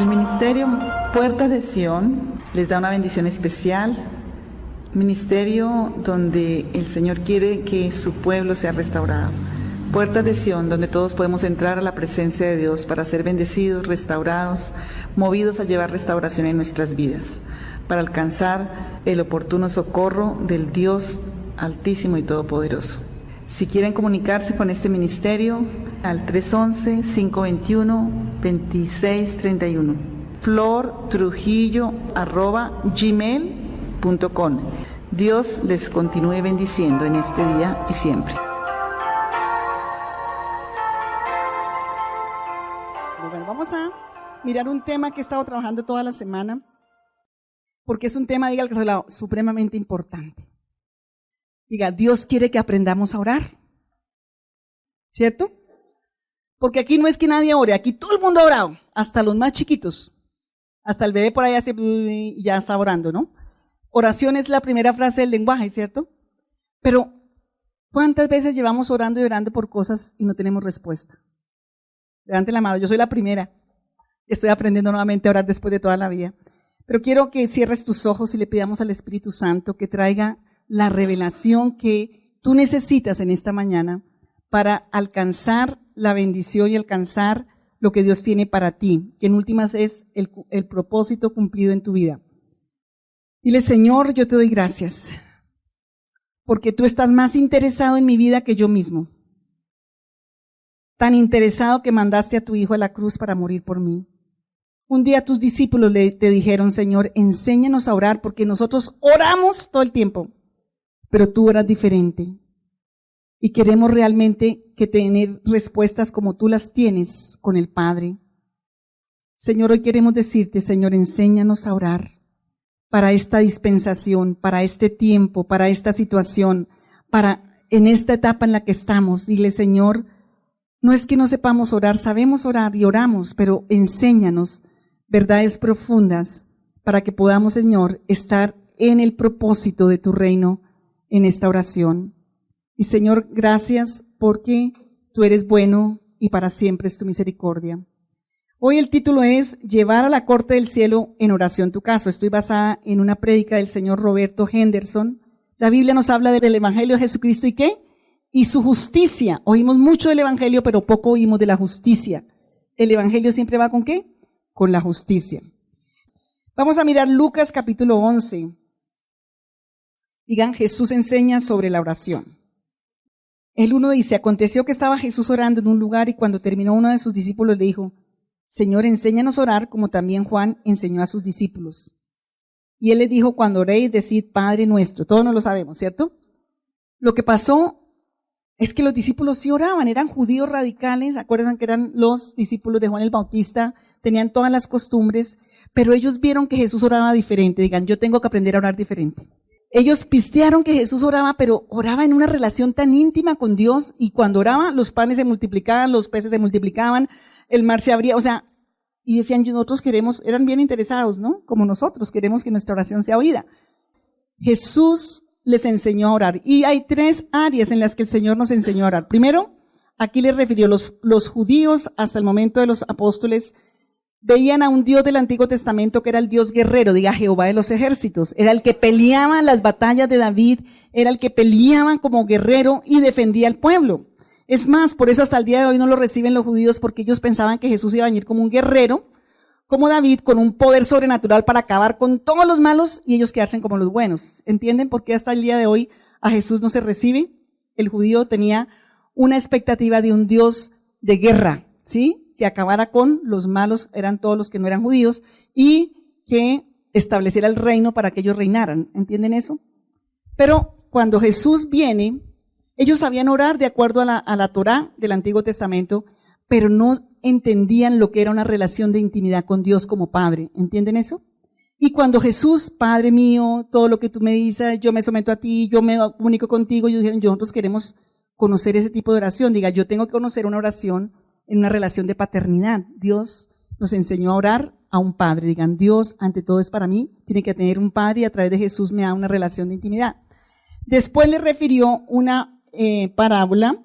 El ministerio Puertas de Sion les da una bendición especial, ministerio donde el Señor quiere que su pueblo sea restaurado. Puertas de Sion, donde todos podemos entrar a la presencia de Dios para ser bendecidos, restaurados, movidos a llevar restauración en nuestras vidas, para alcanzar el oportuno socorro del Dios Altísimo y Todopoderoso. Si quieren comunicarse con este ministerio, al 311-521-2631, flortrujillo@gmail.com. Dios les continúe bendiciendo en este día y siempre. Bueno, vamos a mirar un tema que he estado trabajando toda la semana, porque es un tema, diga el que es supremamente importante. Diga, Dios quiere que aprendamos a orar, ¿cierto? Porque aquí no es que nadie ore, aquí todo el mundo ha orado, hasta los más chiquitos, hasta el bebé por ahí hace y ya está orando, ¿no? Oración es la primera frase del lenguaje, ¿cierto? Pero, ¿cuántas veces llevamos orando y orando por cosas y no tenemos respuesta? Levante la mano, yo soy la primera, estoy aprendiendo nuevamente a orar después de toda la vida. Pero quiero que cierres tus ojos y le pidamos al Espíritu Santo que traiga la revelación que tú necesitas en esta mañana para alcanzar la bendición y alcanzar lo que Dios tiene para ti, que en últimas es el propósito cumplido en tu vida. Dile, Señor, yo te doy gracias, porque tú estás más interesado en mi vida que yo mismo. Tan interesado que mandaste a tu Hijo a la cruz para morir por mí. Un día tus discípulos te dijeron, Señor, enséñanos a orar, porque nosotros oramos todo el tiempo, pero tú oras diferente. Y queremos realmente que tener respuestas como tú las tienes con el Padre. Señor, hoy queremos decirte, Señor, enséñanos a orar para esta dispensación, para este tiempo, para esta situación, para en esta etapa en la que estamos. Dile, Señor, no es que no sepamos orar, sabemos orar y oramos, pero enséñanos verdades profundas para que podamos, Señor, estar en el propósito de tu reino en esta oración. Y Señor, gracias porque tú eres bueno y para siempre es tu misericordia. Hoy el título es Llevar a la corte del cielo en oración tu caso. Estoy basada en una prédica del señor Roberto Henderson. La Biblia nos habla del Evangelio de Jesucristo y ¿qué? Y su justicia. Oímos mucho del Evangelio, pero poco oímos de la justicia. El Evangelio siempre va ¿con qué? Con la justicia. Vamos a mirar Lucas capítulo 11. Digan, Jesús enseña sobre la oración. El 1 dice, aconteció que estaba Jesús orando en un lugar y cuando terminó uno de sus discípulos le dijo, Señor, enséñanos a orar como también Juan enseñó a sus discípulos. Y él les dijo, cuando oréis, decid Padre nuestro. Todos no lo sabemos, ¿cierto? Lo que pasó es que los discípulos sí oraban, eran judíos radicales, acuérdense que eran los discípulos de Juan el Bautista, tenían todas las costumbres, pero ellos vieron que Jesús oraba diferente. Digan, yo tengo que aprender a orar diferente. Ellos pistearon que Jesús oraba, pero oraba en una relación tan íntima con Dios y cuando oraba los panes se multiplicaban, los peces se multiplicaban, el mar se abría, o sea, y decían, nosotros queremos, eran bien interesados, ¿no? Como nosotros queremos que nuestra oración sea oída. Jesús les enseñó a orar y hay 3 áreas en las que el Señor nos enseñó a orar. Primero, aquí les refirió, los judíos hasta el momento de los apóstoles veían a un Dios del Antiguo Testamento que era el Dios guerrero, diga Jehová de los ejércitos. Era el que peleaba las batallas de David, era el que peleaba como guerrero y defendía al pueblo. Es más, por eso hasta el día de hoy no lo reciben los judíos porque ellos pensaban que Jesús iba a venir como un guerrero, como David, con un poder sobrenatural para acabar con todos los malos y ellos quedarse como los buenos. ¿Entienden por qué hasta el día de hoy a Jesús no se recibe? El judío tenía una expectativa de un Dios de guerra, ¿sí? Que acabara con los malos, eran todos los que no eran judíos, y que estableciera el reino para que ellos reinaran. ¿Entienden eso? Pero cuando Jesús viene, ellos sabían orar de acuerdo a la Torá del Antiguo Testamento, pero no entendían lo que era una relación de intimidad con Dios como Padre. ¿Entienden eso? Y cuando Jesús, Padre mío, todo lo que tú me dices, yo me someto a ti, yo me comunico contigo, ellos dijeron, nosotros queremos conocer ese tipo de oración. Diga, yo tengo que conocer una oración en una relación de paternidad. Dios nos enseñó a orar a un padre. Digan, Dios ante todo es para mí, tiene que tener un padre y a través de Jesús me da una relación de intimidad. Después le refirió una parábola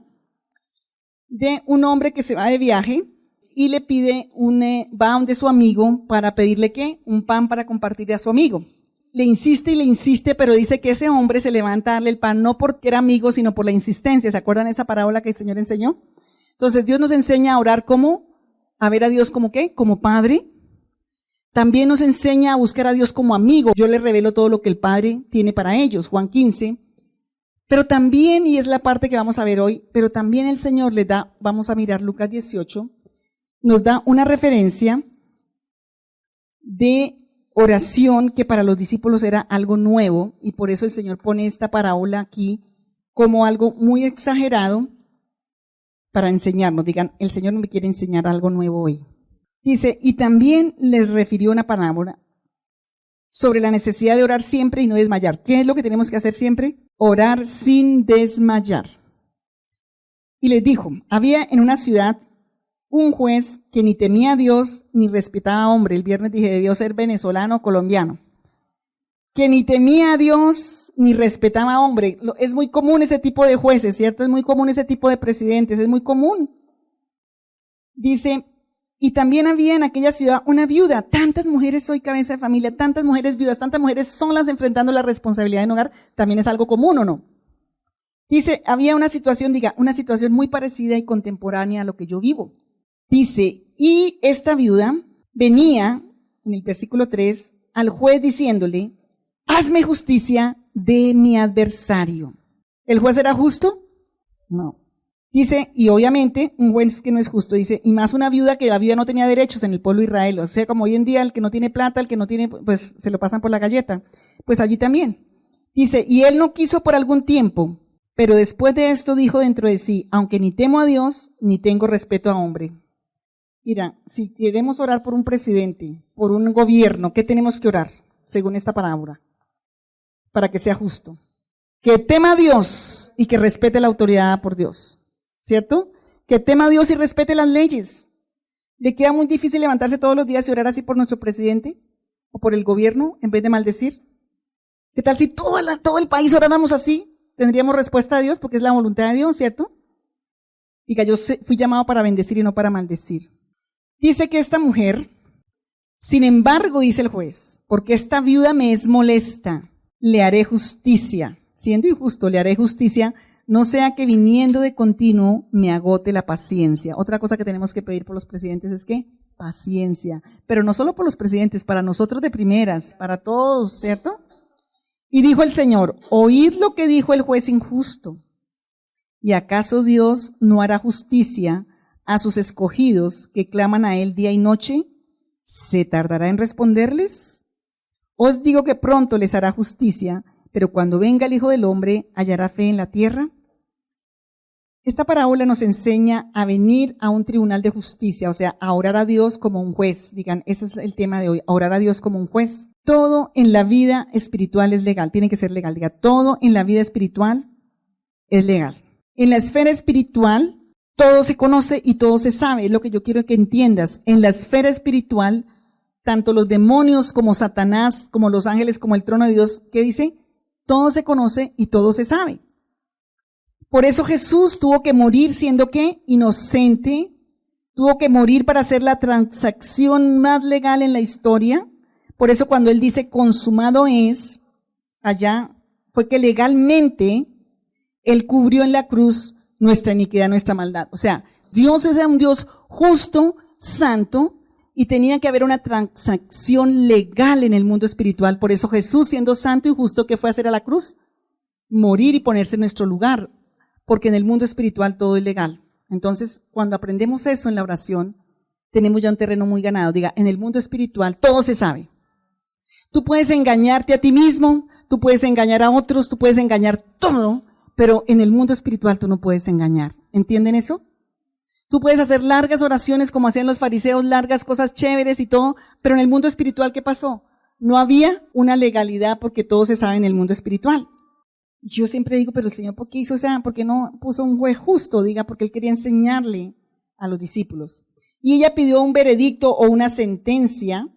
de un hombre que se va de viaje y le pide va donde su amigo para pedirle ¿qué? Un pan para compartirle a su amigo. Le insiste y le insiste, pero dice que ese hombre se levanta a darle el pan no porque era amigo, sino por la insistencia. ¿Se acuerdan esa parábola que el Señor enseñó? Entonces Dios nos enseña a orar a ver a Dios como ¿qué? Como Padre. También nos enseña a buscar a Dios como amigo. Yo les revelo todo lo que el Padre tiene para ellos, Juan 15. Pero también, y es la parte que vamos a ver hoy, pero también el Señor les da, vamos a mirar Lucas 18, nos da una referencia de oración que para los discípulos era algo nuevo, y por eso el Señor pone esta parábola aquí como algo muy exagerado para enseñarnos. Digan, el Señor me quiere enseñar algo nuevo hoy. Dice, y también les refirió una parábola sobre la necesidad de orar siempre y no desmayar. ¿Qué es lo que tenemos que hacer siempre? Orar sin desmayar. Y les dijo, había en una ciudad un juez que ni temía a Dios ni respetaba a hombre. El viernes dije, debió ser venezolano o colombiano. Que ni temía a Dios ni respetaba a hombre. Es muy común ese tipo de jueces, ¿cierto? Es muy común ese tipo de presidentes, es muy común. Dice, y también había en aquella ciudad una viuda. Tantas mujeres soy cabeza de familia, tantas mujeres viudas, tantas mujeres solas enfrentando la responsabilidad en hogar. También es algo común, ¿o no? Dice, había una situación muy parecida y contemporánea a lo que yo vivo. Dice, y esta viuda venía, en el versículo 3, al juez diciéndole, hazme justicia de mi adversario. ¿El juez era justo? No. Dice, y obviamente, un juez que no es justo, dice, y más una viuda que la viuda no tenía derechos en el pueblo de Israel. O sea, como hoy en día el que no tiene plata, el que no tiene, pues se lo pasan por la galleta. Pues allí también. Dice, y él no quiso por algún tiempo, pero después de esto dijo dentro de sí, aunque ni temo a Dios, ni tengo respeto a hombre. Mira, si queremos orar por un presidente, por un gobierno, ¿qué tenemos que orar? Según esta parábola. Para que sea justo. Que tema a Dios y que respete la autoridad por Dios. ¿Cierto? Que tema a Dios y respete las leyes. ¿Le queda muy difícil levantarse todos los días y orar así por nuestro presidente? ¿O por el gobierno en vez de maldecir? ¿Qué tal si todo el país oráramos así? Tendríamos respuesta a Dios porque es la voluntad de Dios, ¿cierto? Diga, yo fui llamado para bendecir y no para maldecir. Dice que esta mujer, sin embargo, dice el juez, porque esta viuda me es molesta, le haré justicia. Siendo injusto, le haré justicia, no sea que viniendo de continuo me agote la paciencia. Otra cosa que tenemos que pedir por los presidentes es ¿qué? Paciencia. Pero no solo por los presidentes, para nosotros de primeras, para todos, ¿cierto? Y dijo el Señor, oíd lo que dijo el juez injusto. ¿Y acaso Dios no hará justicia a sus escogidos que claman a Él día y noche? ¿Se tardará en responderles? Os digo que pronto les hará justicia, pero cuando venga el Hijo del Hombre, ¿hallará fe en la tierra? Esta parábola nos enseña a venir a un tribunal de justicia, o sea, a orar a Dios como un juez. Digan, ese es el tema de hoy, a orar a Dios como un juez. Todo en la vida espiritual es legal, tiene que ser legal. Diga, todo en la vida espiritual es legal. En la esfera espiritual, todo se conoce y todo se sabe. Es lo que yo quiero que entiendas. En la esfera espiritual, tanto los demonios como Satanás, como los ángeles, como el trono de Dios, ¿qué dice? Todo se conoce y todo se sabe. Por eso Jesús tuvo que morir siendo ¿qué? Inocente. Tuvo que morir para hacer la transacción más legal en la historia. Por eso cuando Él dice consumado es, allá fue que legalmente Él cubrió en la cruz nuestra iniquidad, nuestra maldad. O sea, Dios es un Dios justo, santo, y tenía que haber una transacción legal en el mundo espiritual. Por eso Jesús, siendo santo y justo, ¿qué fue a hacer a la cruz? Morir y ponerse en nuestro lugar. Porque en el mundo espiritual todo es legal. Entonces, cuando aprendemos eso en la oración, tenemos ya un terreno muy ganado. Diga, en el mundo espiritual todo se sabe. Tú puedes engañarte a ti mismo, tú puedes engañar a otros, tú puedes engañar todo, pero en el mundo espiritual tú no puedes engañar. ¿Entienden eso? Tú puedes hacer largas oraciones como hacían los fariseos, largas cosas chéveres y todo, pero en el mundo espiritual, ¿qué pasó? No había una legalidad porque todo se sabe en el mundo espiritual. Yo siempre digo, pero el Señor, ¿por qué hizo esa? ¿Por qué no puso un juez justo? Diga, porque Él quería enseñarle a los discípulos. Y ella pidió un veredicto o una sentencia.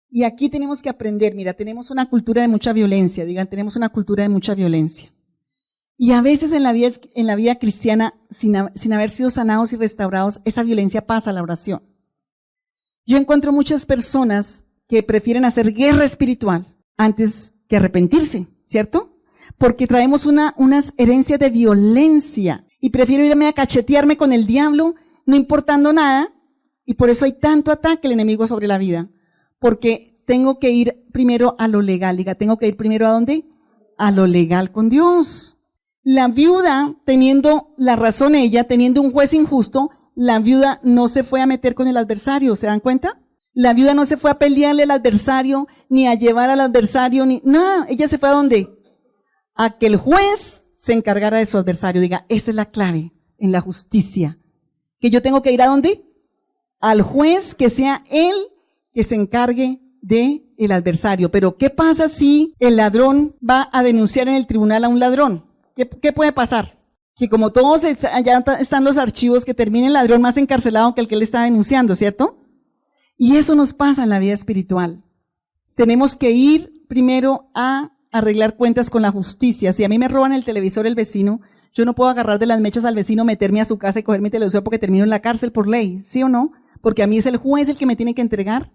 Y aquí tenemos que aprender, mira, tenemos una cultura de mucha violencia, digan, tenemos una cultura de mucha violencia. Y a veces en la vida cristiana, sin haber sido sanados y restaurados, esa violencia pasa a la oración. Yo encuentro muchas personas que prefieren hacer guerra espiritual antes que arrepentirse, ¿cierto? Porque traemos unas herencias de violencia y prefiero irme a cachetearme con el diablo, no importando nada, y por eso hay tanto ataque el enemigo sobre la vida, porque tengo que ir primero a lo legal. Diga, ¿tengo que ir primero a dónde? A lo legal con Dios. La viuda, teniendo la razón ella, teniendo un juez injusto, la viuda no se fue a meter con el adversario, ¿se dan cuenta? La viuda no se fue a pelearle al adversario, ni a llevar al adversario, ni nada. Ella se fue a dónde? A que el juez se encargara de su adversario. Diga, esa es la clave en la justicia. Que yo tengo que ir a dónde? Al juez, que sea él que se encargue de el adversario. Pero ¿qué pasa si el ladrón va a denunciar en el tribunal a un ladrón? ¿Qué puede pasar? Que como todos allá están los archivos, que termine el ladrón más encarcelado que el que le está denunciando, ¿cierto? Y eso nos pasa en la vida espiritual. Tenemos que ir primero a arreglar cuentas con la justicia. Si a mí me roban el televisor el vecino, yo no puedo agarrar de las mechas al vecino, meterme a su casa y coger mi televisor porque termino en la cárcel por ley, ¿sí o no? Porque a mí es el juez el que me tiene que entregar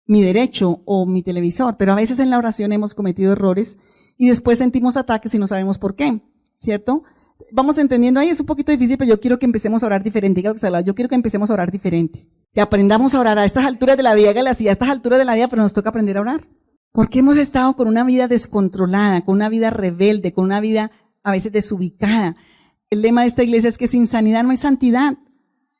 mi derecho o mi televisor. Pero a veces en la oración hemos cometido errores y después sentimos ataques y no sabemos por qué, ¿cierto? Vamos entendiendo ahí, es un poquito difícil, pero yo quiero que empecemos a orar diferente. Yo quiero que empecemos a orar diferente. Que aprendamos a orar a estas alturas de la vida, Galacia, a estas alturas de la vida, pero nos toca aprender a orar. Porque hemos estado con una vida descontrolada, con una vida rebelde, con una vida a veces desubicada. El lema de esta iglesia es que sin sanidad no hay santidad.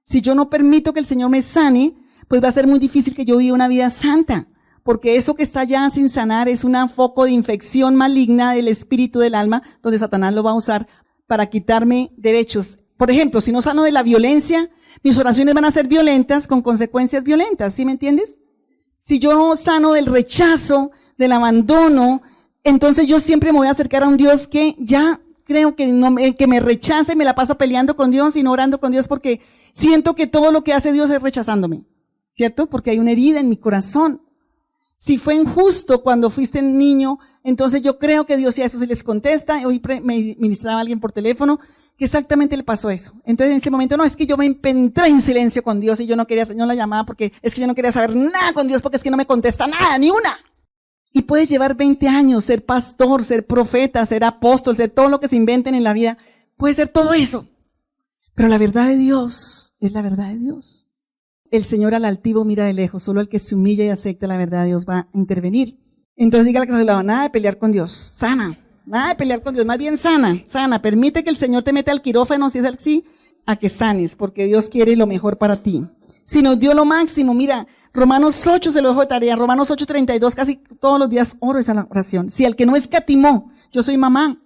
Si yo no permito que el Señor me sane, pues va a ser muy difícil que yo viva una vida santa. Porque eso que está ya sin sanar es un foco de infección maligna del espíritu del alma, donde Satanás lo va a usar para quitarme derechos. Por ejemplo, si no sano de la violencia, mis oraciones van a ser violentas con consecuencias violentas, ¿sí me entiendes? Si yo no sano del rechazo, del abandono, entonces yo siempre me voy a acercar a un Dios que ya creo que me rechace, me la paso peleando con Dios y no orando con Dios porque siento que todo lo que hace Dios es rechazándome, ¿cierto? Porque hay una herida en mi corazón. Si fue injusto cuando fuiste niño, entonces yo creo que Dios, y a eso se les contesta. Hoy me ministraba alguien por teléfono que exactamente le pasó eso. Entonces en ese momento, no, es que yo me entré en silencio con Dios y yo no la llamaba porque es que yo no quería saber nada con Dios porque es que no me contesta nada, ni una. Y puedes llevar 20 años, ser pastor, ser profeta, ser apóstol, ser todo lo que se inventen en la vida. Puede ser todo eso. Pero la verdad de Dios es la verdad de Dios. El Señor al altivo mira de lejos, solo el que se humilla y acepta la verdad de Dios va a intervenir. Entonces dígale que se le va, nada de pelear con Dios, sana, nada de pelear con Dios, más bien sana, permite que el Señor te meta al quirófano, si es el sí, a que sanes, porque Dios quiere lo mejor para ti. Si nos dio lo máximo, mira, Romanos 8 se lo dejo de tarea, Romanos 8:32, casi todos los días oro esa oración. Si al que no escatimó, yo soy mamá,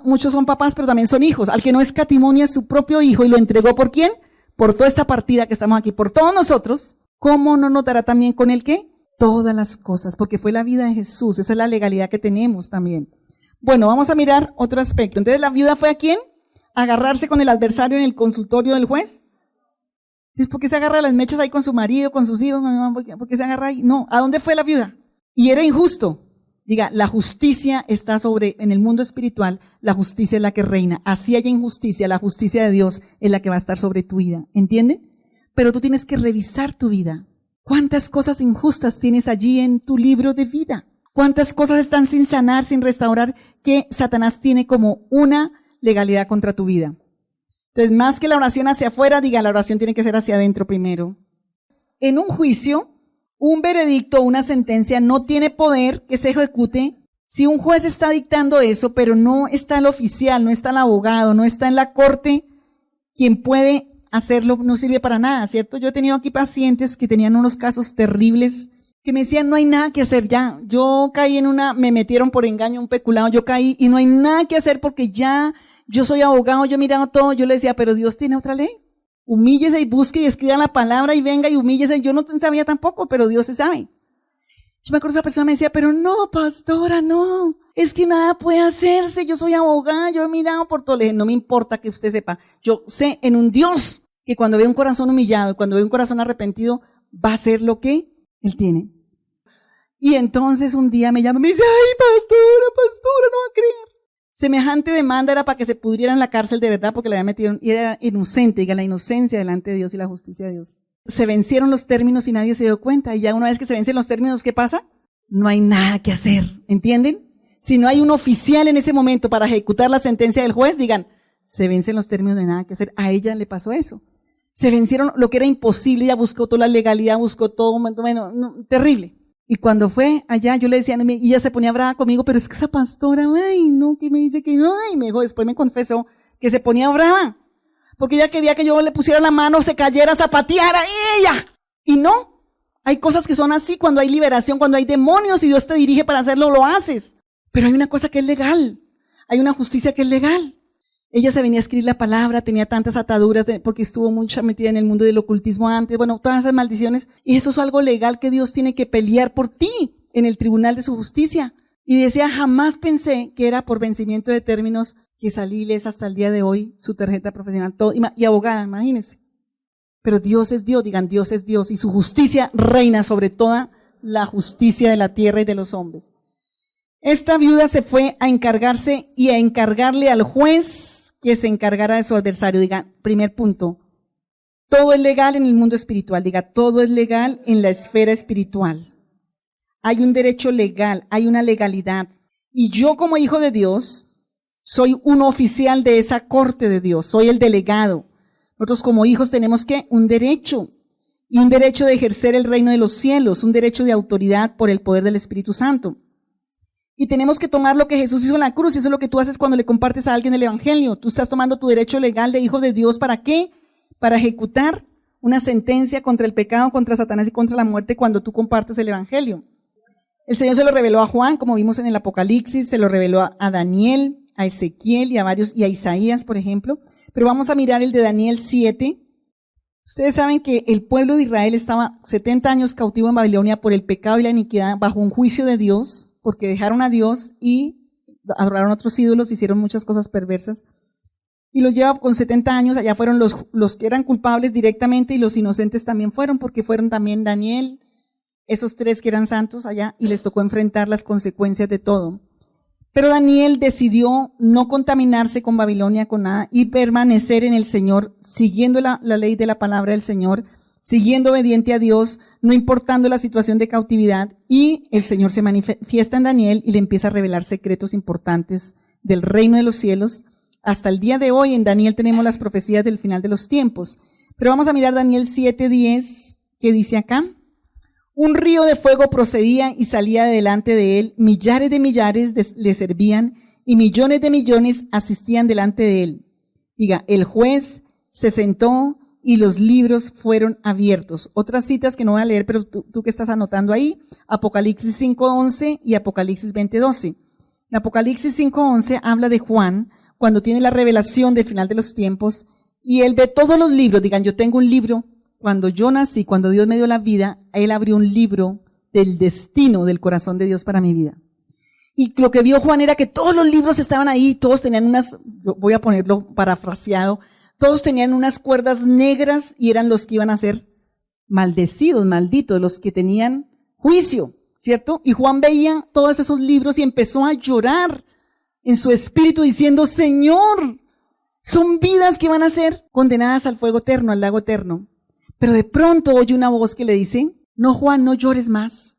muchos son papás, pero también son hijos, al que no escatimó ni a su propio hijo y lo entregó, ¿por quién? Por toda esta partida que estamos aquí, por todos nosotros, ¿cómo no nos dará también con el qué? Todas las cosas, porque fue la vida de Jesús, esa es la legalidad que tenemos también. Bueno, vamos a mirar otro aspecto. Entonces, ¿la viuda fue a quién? ¿A agarrarse con el adversario en el consultorio del juez? ¿Por qué se agarra las mechas ahí con su marido, con sus hijos? ¿Por qué se agarra ahí? No, ¿a dónde fue la viuda? Y era injusto. Diga, la justicia está en el mundo espiritual, la justicia es la que reina. Así haya injusticia, la justicia de Dios es la que va a estar sobre tu vida. ¿Entienden? Pero tú tienes que revisar tu vida. ¿Cuántas cosas injustas tienes allí en tu libro de vida? ¿Cuántas cosas están sin sanar, sin restaurar, que Satanás tiene como una legalidad contra tu vida? Entonces, más que la oración hacia afuera, diga, la oración tiene que ser hacia adentro primero. En un juicio, un veredicto, una sentencia no tiene poder que se ejecute si un juez está dictando eso, pero no está el oficial, no está el abogado, no está en la corte, quien puede hacerlo no sirve para nada, ¿cierto? Yo he tenido aquí pacientes que tenían unos casos terribles que me decían, no hay nada que hacer ya. Yo caí me metieron por engaño, un peculado, yo caí y no hay nada que hacer porque ya yo soy abogado, yo he mirado todo. Yo le decía, pero Dios tiene otra ley. Humíllese y busque y escriba la palabra y venga y humíllese. Yo no sabía tampoco, pero Dios se sabe. Yo me acuerdo esa persona me decía, pero no, pastora, no. Es que nada puede hacerse. Yo soy abogada, yo he mirado por todo. Le dije, no me importa que usted sepa. Yo sé en un Dios que cuando ve un corazón humillado, cuando ve un corazón arrepentido, va a hacer lo que Él tiene. Y entonces un día me llama y me dice, ay, pastora, no va a creer. Semejante demanda era para que se pudriera en la cárcel de verdad porque la había metido y era inocente, diga, la inocencia delante de Dios y la justicia de Dios. Se vencieron los términos y nadie se dio cuenta. Y ya una vez que se vencen los términos, ¿qué pasa? No hay nada que hacer, ¿entienden? Si no hay un oficial en ese momento para ejecutar la sentencia del juez, digan, se vencen los términos, no hay nada que hacer. A ella le pasó eso. Se vencieron lo que era imposible, ella buscó toda la legalidad, buscó todo, bueno, no, terrible. Y cuando fue allá, yo le decía, y ella se ponía brava conmigo, pero es que esa pastora, ay, no, que me dice que no, y me dijo, después me confesó que se ponía brava, porque ella quería que yo le pusiera la mano, se cayera, zapateara, y ella. Y no, hay cosas que son así, cuando hay liberación, cuando hay demonios y Dios te dirige para hacerlo, lo haces. Pero hay una cosa que es legal, hay una justicia que es legal. Ella se venía a escribir la palabra, tenía tantas ataduras porque estuvo mucho metida en el mundo del ocultismo antes, bueno, todas esas maldiciones. Y eso es algo legal que Dios tiene que pelear por ti en el tribunal de su justicia. Y decía, jamás pensé que era por vencimiento de términos que salí ilesa hasta el día de hoy, su tarjeta profesional, todo, y abogada, imagínense. Pero Dios es Dios, digan, Dios es Dios, y su justicia reina sobre toda la justicia de la tierra y de los hombres. Esta viuda se fue a encargarse y a encargarle al juez que se encargara de su adversario. Diga, primer punto, todo es legal en el mundo espiritual. Diga, todo es legal en la esfera espiritual. Hay un derecho legal, hay una legalidad. Y yo como hijo de Dios, soy un oficial de esa corte de Dios, soy el delegado. Nosotros como hijos tenemos un derecho, y un derecho de ejercer el reino de los cielos, un derecho de autoridad por el poder del Espíritu Santo. Y tenemos que tomar lo que Jesús hizo en la cruz, y eso es lo que tú haces cuando le compartes a alguien el evangelio. Tú estás tomando tu derecho legal de hijo de Dios, ¿para qué? Para ejecutar una sentencia contra el pecado, contra Satanás y contra la muerte cuando tú compartes el evangelio. El Señor se lo reveló a Juan, como vimos en el Apocalipsis, se lo reveló a Daniel, a Ezequiel y a varios, y a Isaías, por ejemplo. Pero vamos a mirar el de Daniel 7. Ustedes saben que el pueblo de Israel estaba 70 años cautivo en Babilonia por el pecado y la iniquidad, bajo un juicio de Dios, porque dejaron a Dios y adoraron a otros ídolos, hicieron muchas cosas perversas. Y los lleva con 70 años, allá fueron los que eran culpables directamente y los inocentes también fueron, porque fueron también Daniel, esos tres que eran santos allá, y les tocó enfrentar las consecuencias de todo. Pero Daniel decidió no contaminarse con Babilonia, con nada, y permanecer en el Señor, siguiendo la ley de la palabra del Señor, siguiendo obediente a Dios, no importando la situación de cautividad, y el Señor se manifiesta en Daniel y le empieza a revelar secretos importantes del reino de los cielos. Hasta el día de hoy en Daniel tenemos las profecías del final de los tiempos. Pero vamos a mirar Daniel 7:10, que dice acá, un río de fuego procedía y salía de delante de él, millares de millares le servían y millones de millones asistían delante de él. Diga, el juez se sentó y los libros fueron abiertos. Otras citas que no voy a leer, pero tú que estás anotando ahí, Apocalipsis 5:11 y Apocalipsis 20:12. En Apocalipsis 5:11 habla de Juan, cuando tiene la revelación del final de los tiempos, y él ve todos los libros. Digan, yo tengo un libro. Cuando yo nací, cuando Dios me dio la vida, él abrió un libro del destino del corazón de Dios para mi vida. Y lo que vio Juan era que todos los libros estaban ahí, todos tenían voy a ponerlo parafraseado, todos tenían unas cuerdas negras y eran los que iban a ser maldecidos, malditos, los que tenían juicio, ¿cierto? Y Juan veía todos esos libros y empezó a llorar en su espíritu diciendo, Señor, son vidas que van a ser condenadas al fuego eterno, al lago eterno. Pero de pronto oye una voz que le dice, no, Juan, no llores más.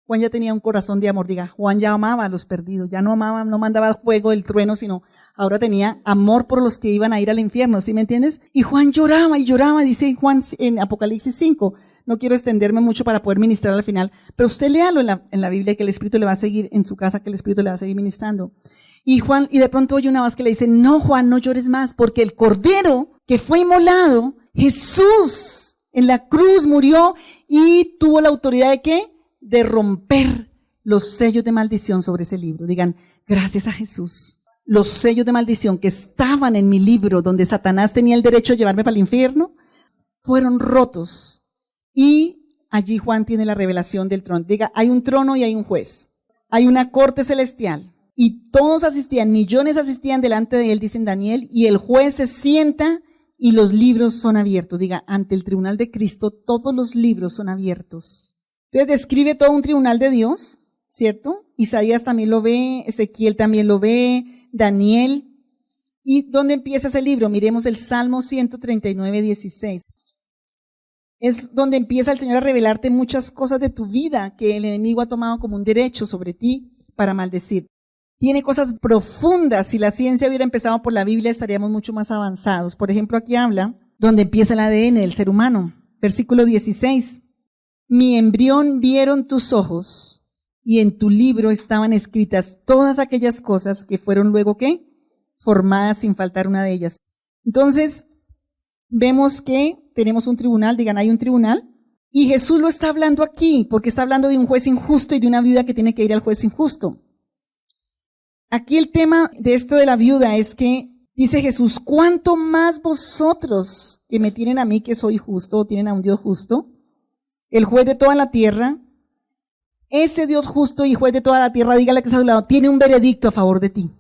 Juan ya tenía un corazón de amor, diga, Juan ya amaba a los perdidos, ya no amaba, no mandaba fuego del trueno, sino ahora tenía amor por los que iban a ir al infierno, ¿sí me entiendes? Y Juan lloraba y lloraba, dice Juan en Apocalipsis 5. No quiero extenderme mucho para poder ministrar al final, pero usted léalo en la Biblia, que el Espíritu le va a seguir en su casa, que el Espíritu le va a seguir ministrando. Y Juan, y de pronto oye una voz que le dice, no, Juan, no llores más, porque el Cordero que fue inmolado, Jesús, en la cruz murió y tuvo la autoridad de ¿qué? De romper los sellos de maldición sobre ese libro. Digan, gracias a Jesús. Los sellos de maldición que estaban en mi libro, donde Satanás tenía el derecho de llevarme para el infierno, fueron rotos. Y allí Juan tiene la revelación del trono. Diga, hay un trono y hay un juez. Hay una corte celestial. Y todos asistían, millones asistían delante de él, dicen Daniel, y el juez se sienta y los libros son abiertos. Diga, ante el tribunal de Cristo, todos los libros son abiertos. Entonces describe todo un tribunal de Dios, ¿cierto? Isaías también lo ve, Ezequiel también lo ve, Daniel. ¿Y dónde empieza ese libro? Miremos el Salmo 139, 16. Es donde empieza el Señor a revelarte muchas cosas de tu vida que el enemigo ha tomado como un derecho sobre ti para maldecir. Tiene cosas profundas. Si la ciencia hubiera empezado por la Biblia, estaríamos mucho más avanzados. Por ejemplo, aquí habla donde empieza el ADN del ser humano. Versículo 16. Mi embrión vieron tus ojos, y en tu libro estaban escritas todas aquellas cosas que fueron luego, ¿qué? Formadas sin faltar una de ellas. Entonces, vemos que tenemos un tribunal, digan, hay un tribunal, y Jesús lo está hablando aquí, porque está hablando de un juez injusto y de una viuda que tiene que ir al juez injusto. Aquí el tema de esto de la viuda es que, dice Jesús, ¿cuánto más vosotros que me tienen a mí que soy justo, o tienen a un Dios justo, el juez de toda la tierra, ese Dios justo y juez de toda la tierra, dígale que está a su lado, tiene un veredicto a favor de ti,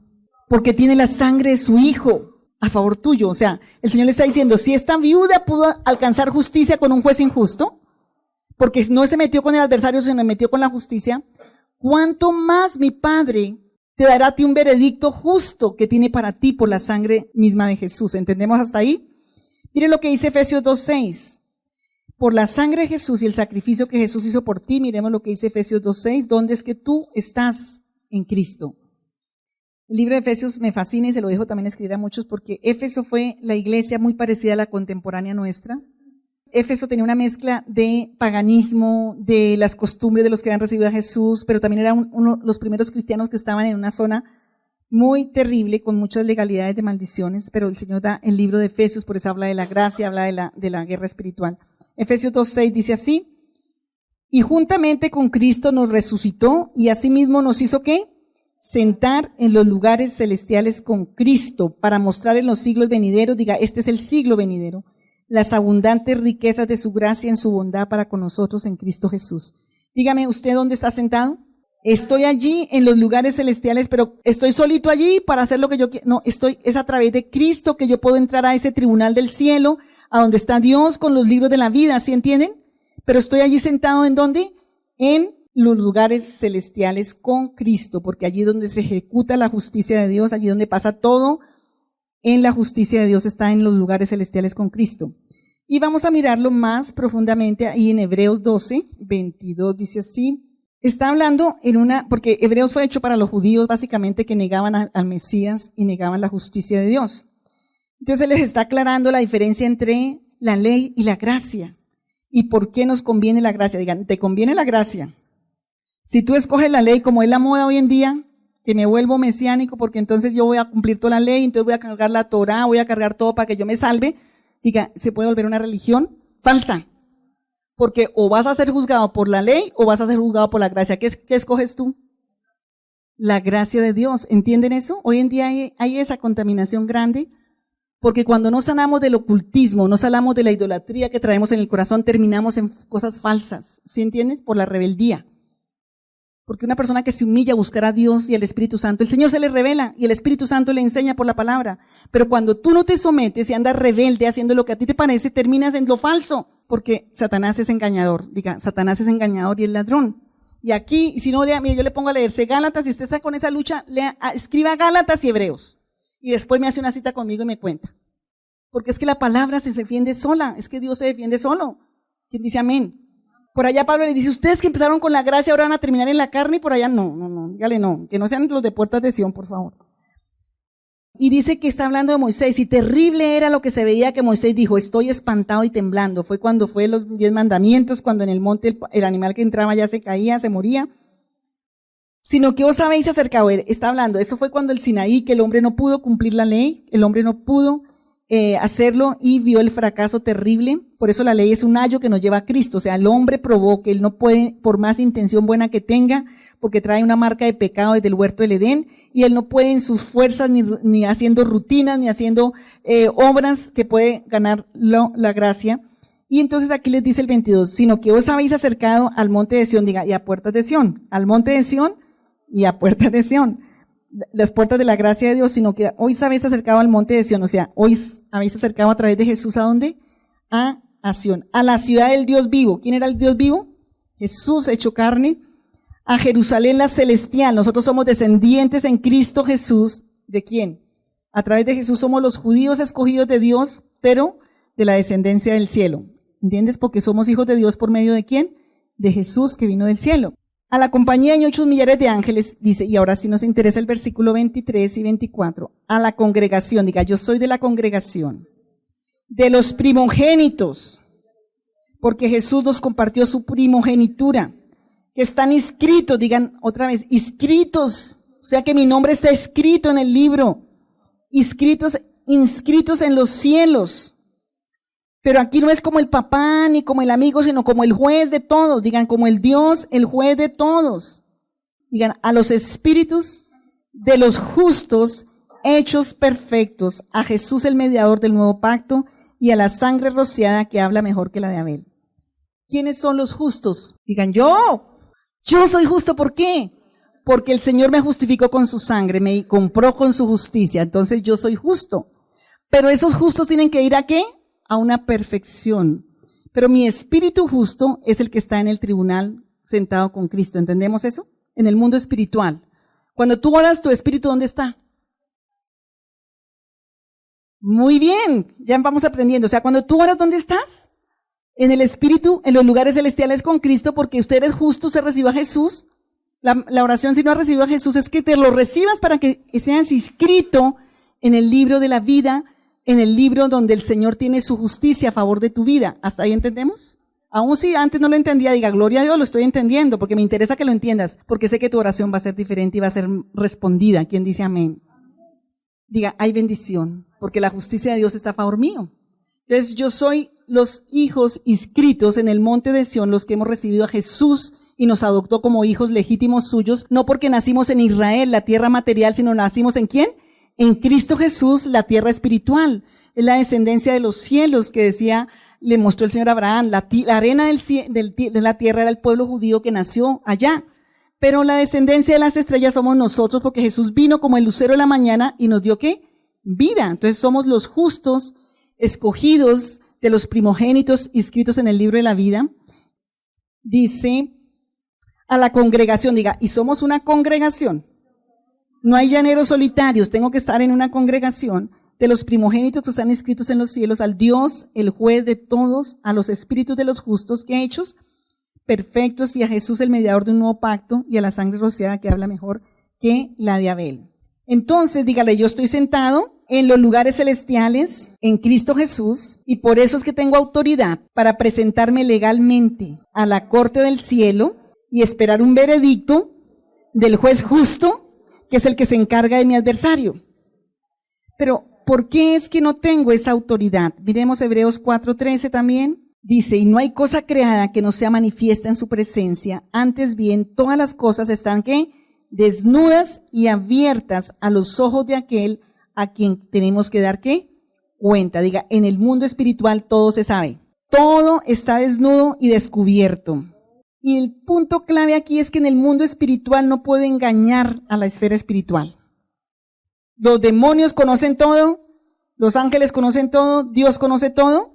porque tiene la sangre de su hijo a favor tuyo? O sea, el Señor le está diciendo, si esta viuda pudo alcanzar justicia con un juez injusto, porque no se metió con el adversario, sino se metió con la justicia, ¿cuánto más mi Padre te dará a ti un veredicto justo que tiene para ti por la sangre misma de Jesús? ¿Entendemos hasta ahí? Mire lo que dice Efesios 2:6. Por la sangre de Jesús y el sacrificio que Jesús hizo por ti, miremos lo que dice Efesios 2:6, ¿dónde es que tú estás en Cristo? El libro de Efesios me fascina y se lo dejo también escribir a muchos porque Éfeso fue la iglesia muy parecida a la contemporánea nuestra. Éfeso tenía una mezcla de paganismo, de las costumbres de los que habían recibido a Jesús, pero también era uno de los primeros cristianos que estaban en una zona muy terrible, con muchas legalidades de maldiciones, pero el Señor da el libro de Efesios, por eso habla de la gracia, habla de la guerra espiritual. Efesios 2:6 dice así, y juntamente con Cristo nos resucitó y asimismo nos hizo ¿qué? Sentar en los lugares celestiales con Cristo para mostrar en los siglos venideros, diga, este es el siglo venidero, las abundantes riquezas de su gracia en su bondad para con nosotros en Cristo Jesús. Dígame, ¿usted dónde está sentado? Estoy allí en los lugares celestiales, pero estoy solito allí para hacer lo que yo quiero. No, es a través de Cristo que yo puedo entrar a ese tribunal del cielo, a donde está Dios con los libros de la vida, ¿sí entienden? Pero estoy allí sentado ¿en dónde? En los lugares celestiales con Cristo, porque allí es donde se ejecuta la justicia de Dios, allí donde pasa todo en la justicia de Dios, está en los lugares celestiales con Cristo. Y vamos a mirarlo más profundamente ahí en Hebreos 12:22, dice así. Está hablando porque Hebreos fue hecho para los judíos básicamente que negaban al Mesías y negaban la justicia de Dios. Entonces les está aclarando la diferencia entre la ley y la gracia. ¿Y por qué nos conviene la gracia? Digan, ¿te conviene la gracia? Si tú escoges la ley como es la moda hoy en día, que me vuelvo mesiánico porque entonces yo voy a cumplir toda la ley, entonces voy a cargar la Torá, voy a cargar todo para que yo me salve, diga, se puede volver una religión falsa. Porque o vas a ser juzgado por la ley o vas a ser juzgado por la gracia. ¿Qué escoges tú? La gracia de Dios. ¿Entienden eso? Hoy en día hay esa contaminación grande. Porque cuando no sanamos del ocultismo, no sanamos de la idolatría que traemos en el corazón, terminamos en cosas falsas. ¿Sí entiendes? Por la rebeldía. Porque una persona que se humilla a buscar a Dios y al Espíritu Santo, el Señor se le revela y el Espíritu Santo le enseña por la palabra. Pero cuando tú no te sometes y andas rebelde haciendo lo que a ti te parece, terminas en lo falso. Porque Satanás es engañador. Diga, Satanás es engañador y es ladrón. Y aquí, si no lea, mire, yo le pongo a leerse Gálatas, si usted está con esa lucha, escriba Gálatas y Hebreos. Y después me hace una cita conmigo y me cuenta. Porque es que la palabra se defiende sola, es que Dios se defiende solo. ¿Quién dice amén? Por allá Pablo le dice, ustedes que empezaron con la gracia ahora van a terminar en la carne, y por allá no, dígale no, que no sean los de Puertas de Sion, por favor. Y dice que está hablando de Moisés, y terrible era lo que se veía que Moisés dijo, estoy espantado y temblando. Fue cuando fue los 10 mandamientos, cuando en el monte el animal que entraba ya se caía, se moría. Sino que os habéis acercado, está hablando, eso fue cuando el Sinaí, que el hombre no pudo cumplir la ley, el hombre no pudo hacerlo y vio el fracaso terrible. Por eso la ley es un ayo que nos lleva a Cristo. O sea, el hombre probó que él no puede, por más intención buena que tenga, porque trae una marca de pecado desde el huerto del Edén, y él no puede en sus fuerzas, ni haciendo rutinas, ni haciendo obras que puede ganar la gracia. Y entonces aquí les dice el 22, sino que os habéis acercado al monte de Sión, diga, y a puertas de Sión, al monte de Sión y a puertas de Sión. Las puertas de la gracia de Dios, sino que hoy se habéis acercado al monte de Sión, o sea, hoy habéis acercado a través de Jesús, ¿a dónde? A Sión, a la ciudad del Dios vivo. ¿Quién era el Dios vivo? Jesús hecho carne. A Jerusalén la celestial, nosotros somos descendientes en Cristo Jesús ¿De quién? A través de Jesús somos los judíos escogidos de Dios, pero de la descendencia del cielo. ¿Entiendes? Porque somos hijos de Dios por medio de quién? De Jesús que vino del cielo. A la compañía de 8 millares de ángeles, dice, y ahora sí nos interesa el versículo 23 y 24, a la congregación, diga, yo soy de la congregación, de los primogénitos, porque Jesús nos compartió su primogenitura, que están inscritos, digan otra vez, inscritos, o sea que mi nombre está escrito en el libro, inscritos en los cielos. Pero aquí no es como el papá ni como el amigo, sino como el juez de todos. Digan, como el Dios, el juez de todos. Digan, a los espíritus de los justos hechos perfectos, a Jesús el mediador del nuevo pacto y a la sangre rociada que habla mejor que la de Abel. ¿Quiénes son los justos? Digan, yo soy justo. ¿Por qué? Porque el Señor me justificó con su sangre, me compró con su justicia. Entonces yo soy justo. Pero esos justos tienen que ir ¿a qué? A una perfección. Pero mi espíritu justo es el que está en el tribunal sentado con Cristo. ¿Entendemos eso? En el mundo espiritual. Cuando tú oras, ¿tu espíritu dónde está? Muy bien, ya vamos aprendiendo. O sea, cuando tú oras, ¿dónde estás? En el espíritu, en los lugares celestiales con Cristo, porque usted es justo, se recibe a Jesús. La oración, si no has recibido a Jesús, es que te lo recibas para que seas inscrito en el libro de la vida, en el libro donde el Señor tiene su justicia a favor de tu vida. ¿Hasta ahí entendemos? Aún si antes no lo entendía, diga, gloria a Dios, lo estoy entendiendo, porque me interesa que lo entiendas, porque sé que tu oración va a ser diferente y va a ser respondida. ¿Quién dice amén? Diga, hay bendición, porque la justicia de Dios está a favor mío. Entonces yo soy los hijos inscritos en el monte de Sión, los que hemos recibido a Jesús y nos adoptó como hijos legítimos suyos, no porque nacimos en Israel, la tierra material, sino nacimos ¿en quién? En Cristo Jesús, la tierra espiritual. Es la descendencia de los cielos que decía, le mostró el Señor a Abraham. La arena de la tierra era el pueblo judío que nació allá. Pero la descendencia de las estrellas somos nosotros, porque Jesús vino como el lucero de la mañana y nos dio ¿qué? Vida. Entonces somos los justos, escogidos de los primogénitos inscritos en el libro de la vida. Dice a la congregación, diga, y somos una congregación. No hay llaneros solitarios, tengo que estar en una congregación de los primogénitos que están inscritos en los cielos, al Dios, el juez de todos, a los espíritus de los justos que hechos perfectos y a Jesús el mediador de un nuevo pacto y a la sangre rociada que habla mejor que la de Abel. Entonces, dígale, yo estoy sentado en los lugares celestiales en Cristo Jesús y por eso es que tengo autoridad para presentarme legalmente a la corte del cielo y esperar un veredicto del juez justo, que es el que se encarga de mi adversario. Pero, ¿por qué es que no tengo esa autoridad? Miremos Hebreos 4:13 también. Dice, y no hay cosa creada que no sea manifiesta en su presencia. Antes bien, todas las cosas están, ¿qué? Desnudas y abiertas a los ojos de aquel a quien tenemos que dar, ¿qué? Cuenta. Diga, en el mundo espiritual todo se sabe. Todo está desnudo y descubierto. Y el punto clave aquí es que en el mundo espiritual no puede engañar a la esfera espiritual. Los demonios conocen todo, los ángeles conocen todo, Dios conoce todo.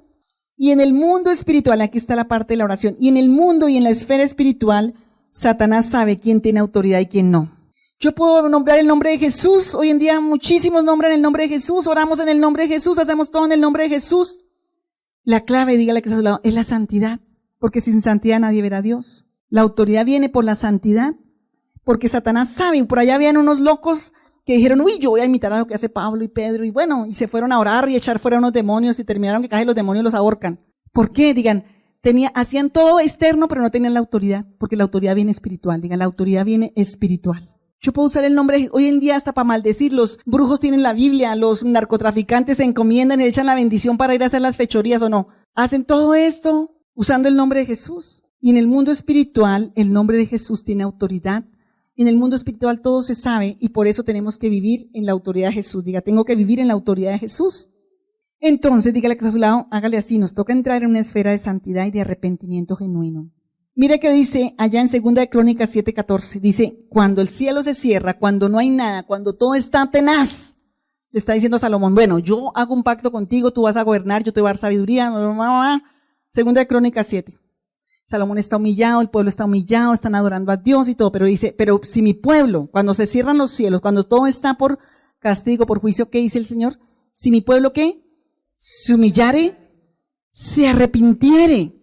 Y en el mundo espiritual, aquí está la parte de la oración, y en el mundo y en la esfera espiritual, Satanás sabe quién tiene autoridad y quién no. Yo puedo nombrar el nombre de Jesús, hoy en día muchísimos nombran el nombre de Jesús, oramos en el nombre de Jesús, hacemos todo en el nombre de Jesús. La clave, dígale que está a su lado, es la santidad. Porque sin santidad nadie verá a Dios. La autoridad viene por la santidad, porque Satanás sabe, por allá habían unos locos que dijeron, uy, yo voy a imitar a lo que hace Pablo y Pedro, y bueno, y se fueron a orar y echar fuera unos demonios y terminaron que casi los demonios los ahorcan. ¿Por qué? Digan, hacían todo externo, pero no tenían la autoridad, porque la autoridad viene espiritual. Digan, la autoridad viene espiritual. Yo puedo usar el nombre, hoy en día hasta para maldecir, los brujos tienen la Biblia, los narcotraficantes se encomiendan y echan la bendición para ir a hacer las fechorías o no. Hacen todo esto usando el nombre de Jesús. Y en el mundo espiritual, el nombre de Jesús tiene autoridad. En el mundo espiritual todo se sabe y por eso tenemos que vivir en la autoridad de Jesús. Diga, tengo que vivir en la autoridad de Jesús. Entonces, dígale que está a su lado, hágale así, nos toca entrar en una esfera de santidad y de arrepentimiento genuino. Mire que dice allá en 2 de Crónicas 7:14, dice, cuando el cielo se cierra, cuando no hay nada, cuando todo está tenaz, le está diciendo a Salomón, bueno, yo hago un pacto contigo, tú vas a gobernar, yo te voy a dar sabiduría, 2 de Crónicas 7. Salomón está humillado, el pueblo está humillado, están adorando a Dios y todo, pero dice, pero si mi pueblo, cuando se cierran los cielos, cuando todo está por castigo, por juicio. ¿Qué dice el Señor? Si mi pueblo, ¿qué? Se humillare, se arrepintiere,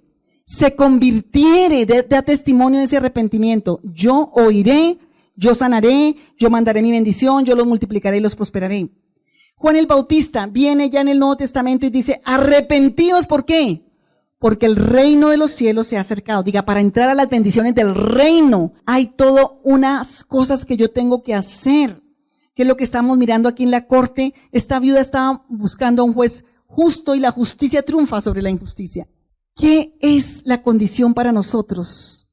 se convirtiere, da testimonio de ese arrepentimiento. Yo oiré, yo sanaré, yo mandaré mi bendición, yo los multiplicaré y los prosperaré. Juan el Bautista viene ya en el Nuevo Testamento y dice, arrepentidos, ¿por qué? Porque el reino de los cielos se ha acercado. Diga, para entrar a las bendiciones del reino hay todas unas cosas que yo tengo que hacer. ¿Qué es lo que estamos mirando aquí en la corte? Esta viuda estaba buscando a un juez justo y la justicia triunfa sobre la injusticia. ¿Qué es la condición para nosotros?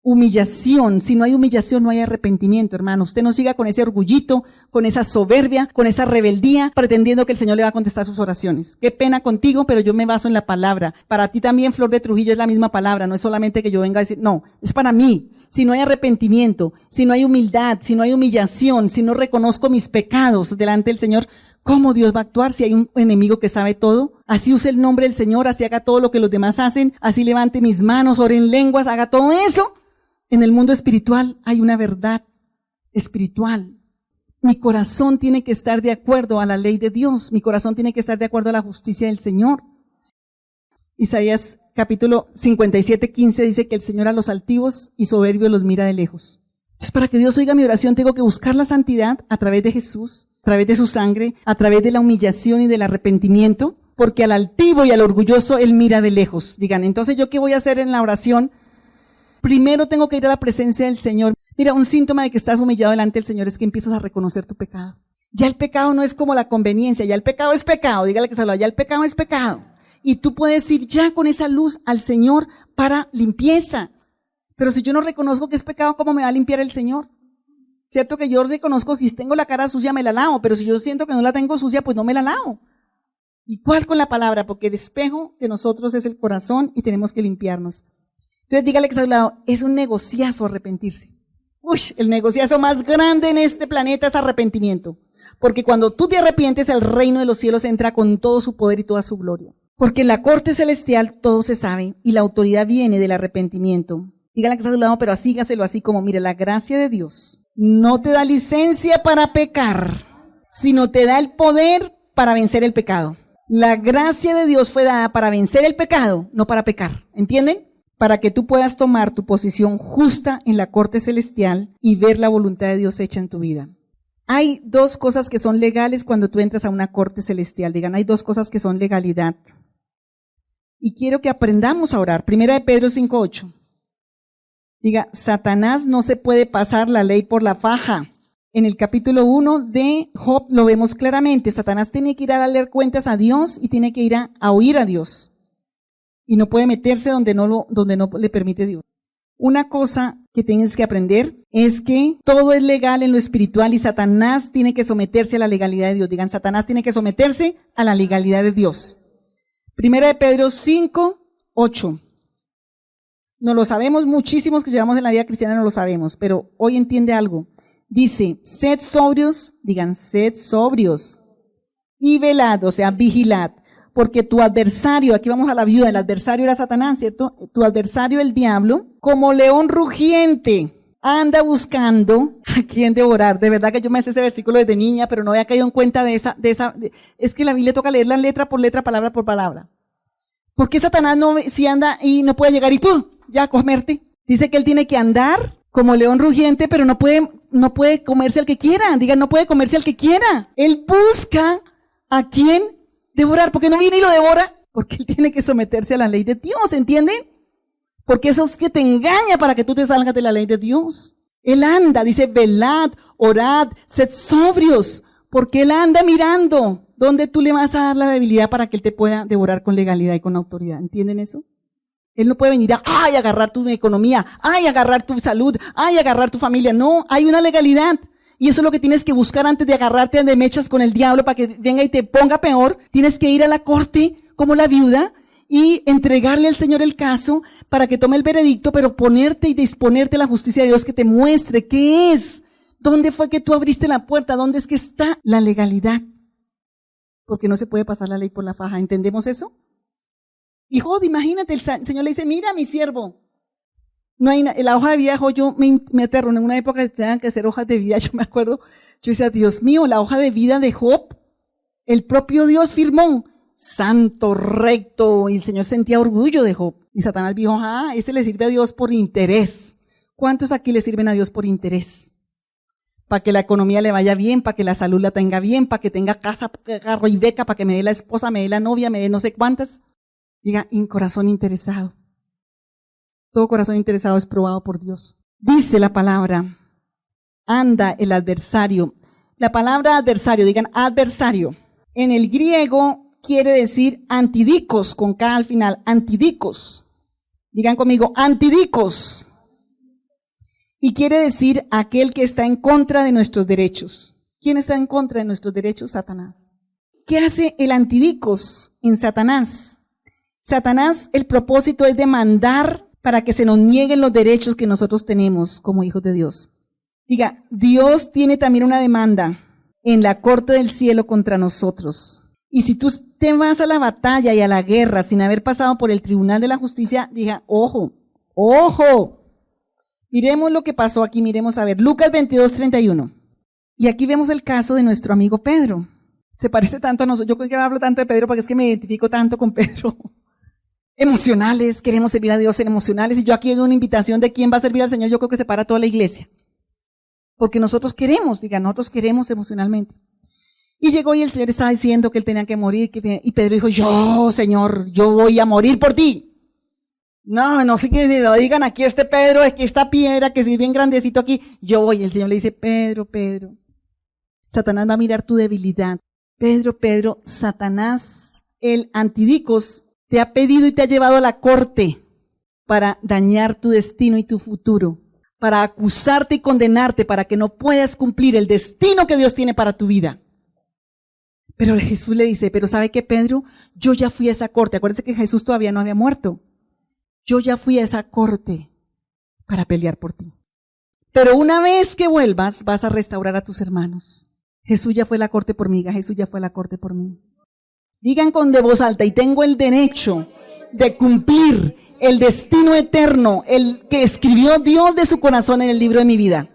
Humillación. Si no hay humillación, no hay arrepentimiento, hermano. Usted no siga con ese orgullito, con esa soberbia, con esa rebeldía, pretendiendo que el Señor le va a contestar sus oraciones. Qué pena contigo, pero yo me baso en la palabra. Para ti también, Flor de Trujillo, es la misma palabra. No es solamente que yo venga a decir, no, es para mí. Si no hay arrepentimiento, si no hay humildad, si no hay humillación, si no reconozco mis pecados delante del Señor, ¿cómo Dios va a actuar si hay un enemigo que sabe todo? Así use el nombre del Señor, así haga todo lo que los demás hacen, así levante mis manos, ore en lenguas, haga todo eso. En el mundo espiritual hay una verdad espiritual. Mi corazón tiene que estar de acuerdo a la ley de Dios. Mi corazón tiene que estar de acuerdo a la justicia del Señor. Isaías capítulo 57:15 dice que el Señor a los altivos y soberbios los mira de lejos. Entonces, para que Dios oiga mi oración, tengo que buscar la santidad a través de Jesús, a través de su sangre, a través de la humillación y del arrepentimiento, porque al altivo y al orgulloso Él mira de lejos. Digan, entonces, ¿yo qué voy a hacer en la oración? Primero tengo que ir a la presencia del Señor. Mira, un síntoma de que estás humillado delante del Señor es que empiezas a reconocer tu pecado. Ya el pecado no es como la conveniencia, ya el pecado es pecado. Dígale que se lo, ya el pecado es pecado. Y tú puedes ir ya con esa luz al Señor para limpieza. Pero si yo no reconozco que es pecado, ¿cómo me va a limpiar el Señor? Cierto que yo reconozco que si tengo la cara sucia me la lavo, pero si yo siento que no la tengo sucia, pues no me la lavo. Igual con la palabra, porque el espejo de nosotros es el corazón y tenemos que limpiarnos. Entonces dígale que está a su lado, es un negociazo arrepentirse. Uy, el negociazo más grande en este planeta es arrepentimiento. Porque cuando tú te arrepientes, el reino de los cielos entra con todo su poder y toda su gloria. Porque en la corte celestial todo se sabe y la autoridad viene del arrepentimiento. Dígale que está a su lado, pero sígaselo así como, mire, la gracia de Dios no te da licencia para pecar, sino te da el poder para vencer el pecado. La gracia de Dios fue dada para vencer el pecado, no para pecar. ¿Entienden? Para que tú puedas tomar tu posición justa en la corte celestial y ver la voluntad de Dios hecha en tu vida. Hay dos cosas que son legales cuando tú entras a una corte celestial. Digan, hay dos cosas que son legalidad. Y quiero que aprendamos a orar. Primera de Pedro 5:8. Diga, Satanás no se puede pasar la ley por la faja. En el capítulo 1 de Job lo vemos claramente. Satanás tiene que ir a darle cuentas a Dios y tiene que ir a oír a Dios. Y no puede meterse donde no le permite Dios. Una cosa que tienes que aprender es que todo es legal en lo espiritual y Satanás tiene que someterse a la legalidad de Dios. Digan, Satanás tiene que someterse a la legalidad de Dios. Primera de Pedro 5:8. No lo sabemos, muchísimos que llevamos en la vida cristiana no lo sabemos, pero hoy entiende algo. Dice, sed sobrios, digan, sed sobrios y velad, o sea, vigilad. Porque tu adversario, aquí vamos a la viuda, el adversario era Satanás, ¿cierto? Tu adversario, el diablo, como león rugiente, anda buscando a quien devorar. De verdad que yo me hice ese versículo desde niña, pero no había caído en cuenta de esa. Es que la Biblia toca leerla letra por letra, palabra por palabra. ¿Por qué Satanás si anda y no puede llegar y ¡pum! Ya comerte? Dice que él tiene que andar como león rugiente, pero no puede comerse al que quiera. Digan, no puede comerse al que quiera. Él busca a quien devorar. ¿Por qué no viene y lo devora? Porque él tiene que someterse a la ley de Dios, ¿entienden? Porque eso es que te engaña para que tú te salgas de la ley de Dios. Él anda, dice, velad, orad, sed sobrios, porque él anda mirando dónde tú le vas a dar la debilidad para que él te pueda devorar con legalidad y con autoridad. ¿Entienden eso? Él no puede venir a agarrar tu economía, agarrar tu salud, agarrar tu familia. No, hay una legalidad. Y eso es lo que tienes que buscar antes de agarrarte de mechas con el diablo para que venga y te ponga peor. Tienes que ir a la corte como la viuda y entregarle al Señor el caso para que tome el veredicto, pero ponerte y disponerte a la justicia de Dios que te muestre qué es. ¿Dónde fue que tú abriste la puerta? ¿Dónde es que está la legalidad? Porque no se puede pasar la ley por la faja. ¿Entendemos eso? Y Jod, imagínate, el Señor le dice, mira mi siervo, No hay, la hoja de vida, yo me aterro. En una época que tenían que hacer hojas de vida, yo me acuerdo, yo decía, Dios mío, la hoja de vida de Job, el propio Dios firmó, santo, recto, y el Señor sentía orgullo de Job. Y Satanás dijo, ese le sirve a Dios por interés. ¿Cuántos aquí le sirven a Dios por interés? Para que la economía le vaya bien, para que la salud la tenga bien, para que tenga casa, carro y beca, para que me dé la esposa, me dé la novia, me dé no sé cuántas. Diga, en corazón interesado. Todo corazón interesado es probado por Dios. Dice la palabra, anda el adversario. La palabra adversario, digan adversario. En el griego quiere decir antidicos, con K al final, antidicos. Digan conmigo, antidicos. Y quiere decir aquel que está en contra de nuestros derechos. ¿Quién está en contra de nuestros derechos? Satanás. ¿Qué hace el antidicos en Satanás? Satanás, el propósito es demandar para que se nos nieguen los derechos que nosotros tenemos como hijos de Dios. Diga, Dios tiene también una demanda en la corte del cielo contra nosotros. Y si tú te vas a la batalla y a la guerra sin haber pasado por el tribunal de la justicia, diga, ojo, ojo. Miremos lo que pasó aquí, miremos a ver, Lucas 22:31. Y aquí vemos el caso de nuestro amigo Pedro. Se parece tanto a nosotros, yo creo que hablo tanto de Pedro porque es que me identifico tanto con Pedro. Emocionales, queremos servir a Dios en emocionales, y yo aquí hago una invitación de quién va a servir al Señor, yo creo que se para toda la iglesia. Porque nosotros queremos emocionalmente. Y llegó y el Señor estaba diciendo que él tenía que morir, y Pedro dijo, yo, Señor, yo voy a morir por ti. No sé que lo digan aquí Pedro, aquí esta piedra que es bien grandecito aquí, yo voy. El Señor le dice, Pedro, Satanás va a mirar tu debilidad. Pedro, Satanás, el antidicos, te ha pedido y te ha llevado a la corte para dañar tu destino y tu futuro, para acusarte y condenarte, para que no puedas cumplir el destino que Dios tiene para tu vida. Pero Jesús le dice, pero ¿sabe qué, Pedro? Yo ya fui a esa corte. Acuérdense que Jesús todavía no había muerto. Yo ya fui a esa corte para pelear por ti. Pero una vez que vuelvas, vas a restaurar a tus hermanos. Jesús ya fue a la corte por mí, Jesús ya fue a la corte por mí. Digan con de voz alta, y tengo el derecho de cumplir el destino eterno, el que escribió Dios de su corazón en el libro de mi vida.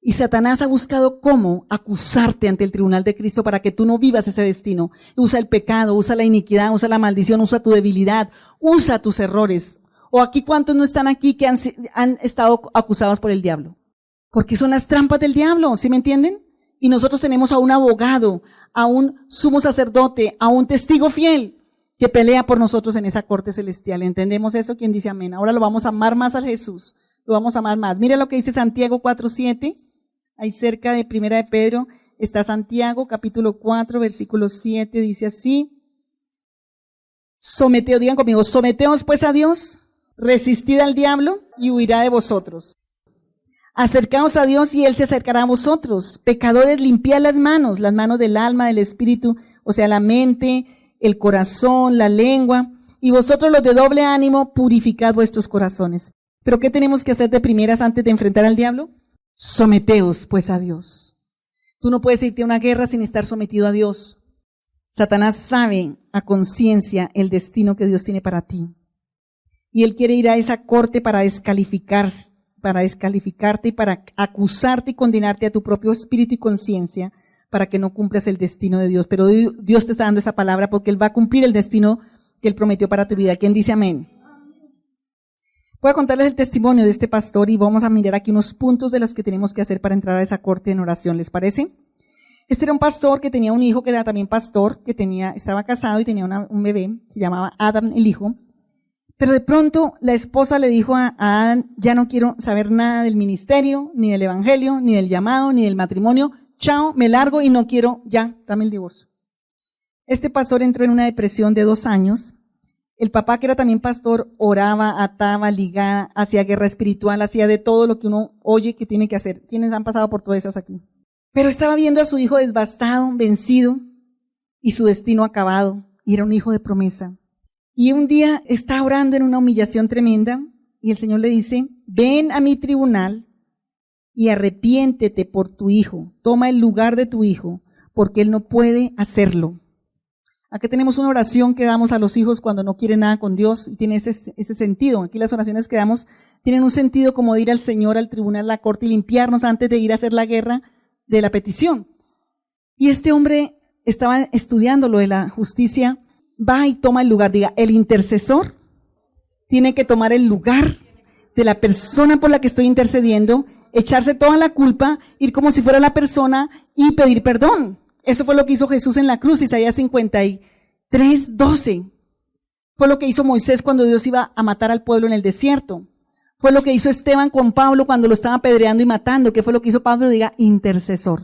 Y Satanás ha buscado cómo acusarte ante el tribunal de Cristo para que tú no vivas ese destino. Usa el pecado, usa la iniquidad, usa la maldición, usa tu debilidad, usa tus errores. O aquí, ¿cuántos no están aquí que han estado acusados por el diablo? Porque son las trampas del diablo, ¿sí me entienden? Y nosotros tenemos a un abogado, a un sumo sacerdote, a un testigo fiel que pelea por nosotros en esa corte celestial. ¿Entendemos eso? ¿Quién dice amén? Ahora lo vamos a amar más a Jesús. Lo vamos a amar más. Mira lo que dice Santiago 4:7. Ahí cerca de Primera de Pedro está Santiago, capítulo 4, versículo 7, dice así. Digan conmigo, someteos pues a Dios, resistid al diablo y huirá de vosotros. Acercaos a Dios y Él se acercará a vosotros. Pecadores, limpiad las manos del alma, del espíritu, o sea, la mente, el corazón, la lengua. Y vosotros los de doble ánimo, purificad vuestros corazones. ¿Pero qué tenemos que hacer de primeras antes de enfrentar al diablo? Someteos pues a Dios. Tú no puedes irte a una guerra sin estar sometido a Dios. Satanás sabe a conciencia el destino que Dios tiene para ti. Y él quiere ir a esa corte para descalificarte y para acusarte y condenarte a tu propio espíritu y conciencia para que no cumplas el destino de Dios. Pero Dios te está dando esa palabra porque Él va a cumplir el destino que Él prometió para tu vida. ¿Quién dice amén? Voy a contarles el testimonio de este pastor y vamos a mirar aquí unos puntos de los que tenemos que hacer para entrar a esa corte en oración. ¿Les parece? Este era un pastor que tenía un hijo que era también pastor, estaba casado y tenía un bebé, se llamaba Adam el hijo. Pero de pronto la esposa le dijo a Adán, ya no quiero saber nada del ministerio, ni del evangelio, ni del llamado, ni del matrimonio. Chao, me largo y no quiero, ya, dame el divorcio. Este pastor entró en una depresión de 2 años. El papá, que era también pastor, oraba, ataba, ligaba, hacía guerra espiritual, hacía de todo lo que uno oye que tiene que hacer. ¿Quiénes han pasado por todas esas aquí? Pero estaba viendo a su hijo devastado, vencido, y su destino acabado, y era un hijo de promesa. Y un día está orando en una humillación tremenda, y el Señor le dice, ven a mi tribunal y arrepiéntete por tu hijo, toma el lugar de tu hijo, porque él no puede hacerlo. Acá tenemos una oración que damos a los hijos cuando no quieren nada con Dios y tiene ese sentido. Aquí las oraciones que damos tienen un sentido como de ir al Señor, al tribunal, a la corte y limpiarnos antes de ir a hacer la guerra de la petición. Y este hombre estaba estudiando lo de la justicia, va y toma el lugar. Diga, el intercesor tiene que tomar el lugar de la persona por la que estoy intercediendo, echarse toda la culpa, ir como si fuera la persona y pedir perdón. Eso fue lo que hizo Jesús en la cruz, Isaías 53:12. Fue lo que hizo Moisés cuando Dios iba a matar al pueblo en el desierto. Fue lo que hizo Esteban con Pablo cuando lo estaba apedreando y matando. ¿Qué fue lo que hizo Pablo? Diga, intercesor.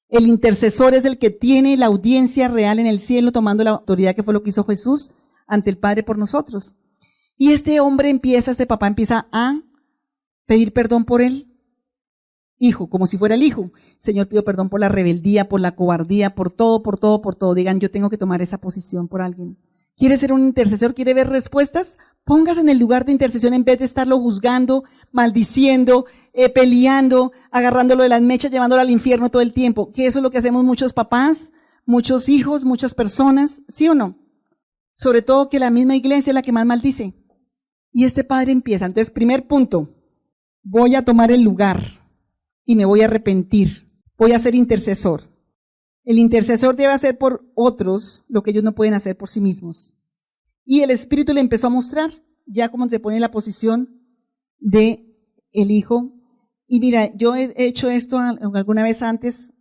El intercesor es el que tiene la audiencia real en el cielo, tomando la autoridad, que fue lo que hizo Jesús ante el Padre por nosotros. Y este papá empieza a pedir perdón por él. Hijo, como si fuera el hijo. Señor, pido perdón por la rebeldía, por la cobardía, por todo. Digan, yo tengo que tomar esa posición por alguien. ¿Quiere ser un intercesor? ¿Quiere ver respuestas? Póngase en el lugar de intercesión en vez de estarlo juzgando, maldiciendo, peleando, agarrándolo de las mechas, llevándolo al infierno todo el tiempo. Que eso es lo que hacemos muchos papás, muchos hijos, muchas personas, ¿sí o no? Sobre todo que la misma iglesia es la que más maldice. Y este padre empieza. Entonces, primer punto, voy a tomar el lugar y me voy a arrepentir. Voy a ser intercesor. El intercesor debe hacer por otros lo que ellos no pueden hacer por sí mismos. Y el Espíritu le empezó a mostrar ya cómo se pone en la posición de el hijo. Y mira, yo he hecho esto alguna vez antes.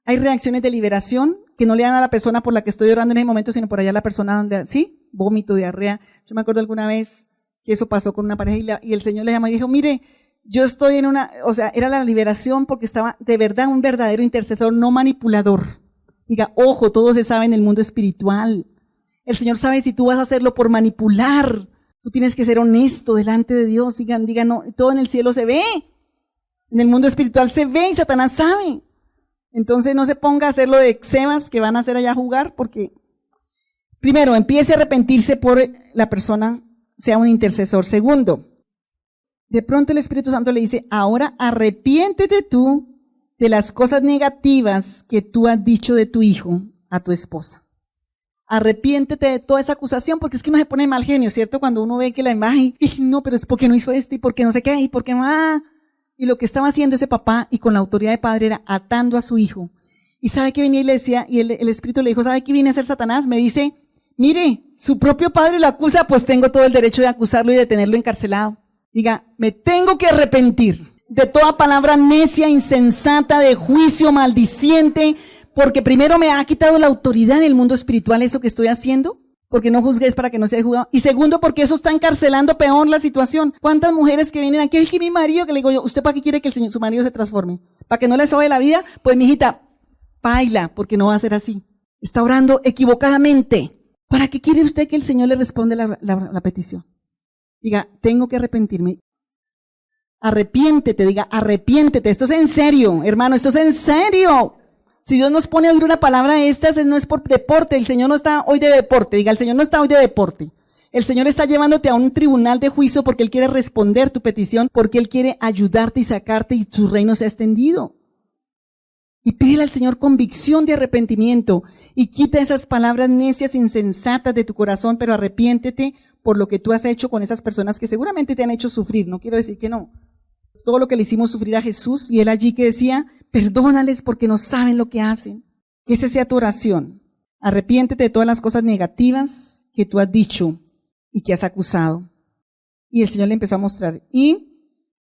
Hay reacciones de liberación que no le dan a la persona por la que estoy orando en ese momento, sino por allá la persona donde, ¿sí? Vómito, diarrea. Yo me acuerdo alguna vez que eso pasó con una pareja y el Señor le llamó y dijo, mire, yo estoy era la liberación porque estaba de verdad un verdadero intercesor, no manipulador. Diga, ojo, todo se sabe en el mundo espiritual. El Señor sabe si tú vas a hacerlo por manipular. Tú tienes que ser honesto delante de Dios. Diga, no, todo en el cielo se ve. En el mundo espiritual se ve y Satanás sabe. Entonces no se ponga a hacer lo de eczemas que van a hacer allá a jugar, porque primero, empiece a arrepentirse por la persona, sea un intercesor. Segundo, de pronto el Espíritu Santo le dice, ahora arrepiéntete tú de las cosas negativas que tú has dicho de tu hijo a tu esposa. Arrepiéntete de toda esa acusación, porque es que uno se pone mal genio, ¿cierto? Cuando uno ve que la imagen, no, pero es porque no hizo esto, y porque no sé qué, y porque y lo que estaba haciendo ese papá, y con la autoridad de padre, era atando a su hijo. Y sabe que venía y le decía, y el Espíritu le dijo, ¿sabe qué viene a hacer Satanás? Me dice, mire, su propio padre lo acusa, pues tengo todo el derecho de acusarlo y de tenerlo encarcelado. Diga, me tengo que arrepentir de toda palabra necia, insensata, de juicio, maldiciente, porque primero me ha quitado la autoridad en el mundo espiritual eso que estoy haciendo, porque no juzgues para que no seas juzgado. Y segundo, porque eso está encarcelando peor la situación. ¿Cuántas mujeres que vienen aquí, ay, que mi marido, que le digo yo, ¿usted para qué quiere que su marido se transforme? ¿Para que no le sobe la vida? Pues mijita, baila, porque no va a ser así. Está orando equivocadamente. ¿Para qué quiere usted que el Señor le responda la petición? Diga, tengo que arrepentirme. Arrepiéntete, diga, arrepiéntete. Esto es en serio, hermano, esto es en serio. Si Dios nos pone a oír una palabra de estas, no es por deporte. El Señor no está hoy de deporte. Diga, el Señor no está hoy de deporte. El Señor está llevándote a un tribunal de juicio porque Él quiere responder tu petición, porque Él quiere ayudarte y sacarte y su reino se ha extendido. Y pídele al Señor convicción de arrepentimiento y quita esas palabras necias, insensatas de tu corazón, pero arrepiéntete por lo que tú has hecho con esas personas que seguramente te han hecho sufrir. No quiero decir que no. Todo lo que le hicimos sufrir a Jesús y Él allí que decía, perdónales porque no saben lo que hacen. Que esa sea tu oración. Arrepiéntete de todas las cosas negativas que tú has dicho y que has acusado. Y el Señor le empezó a mostrar. Y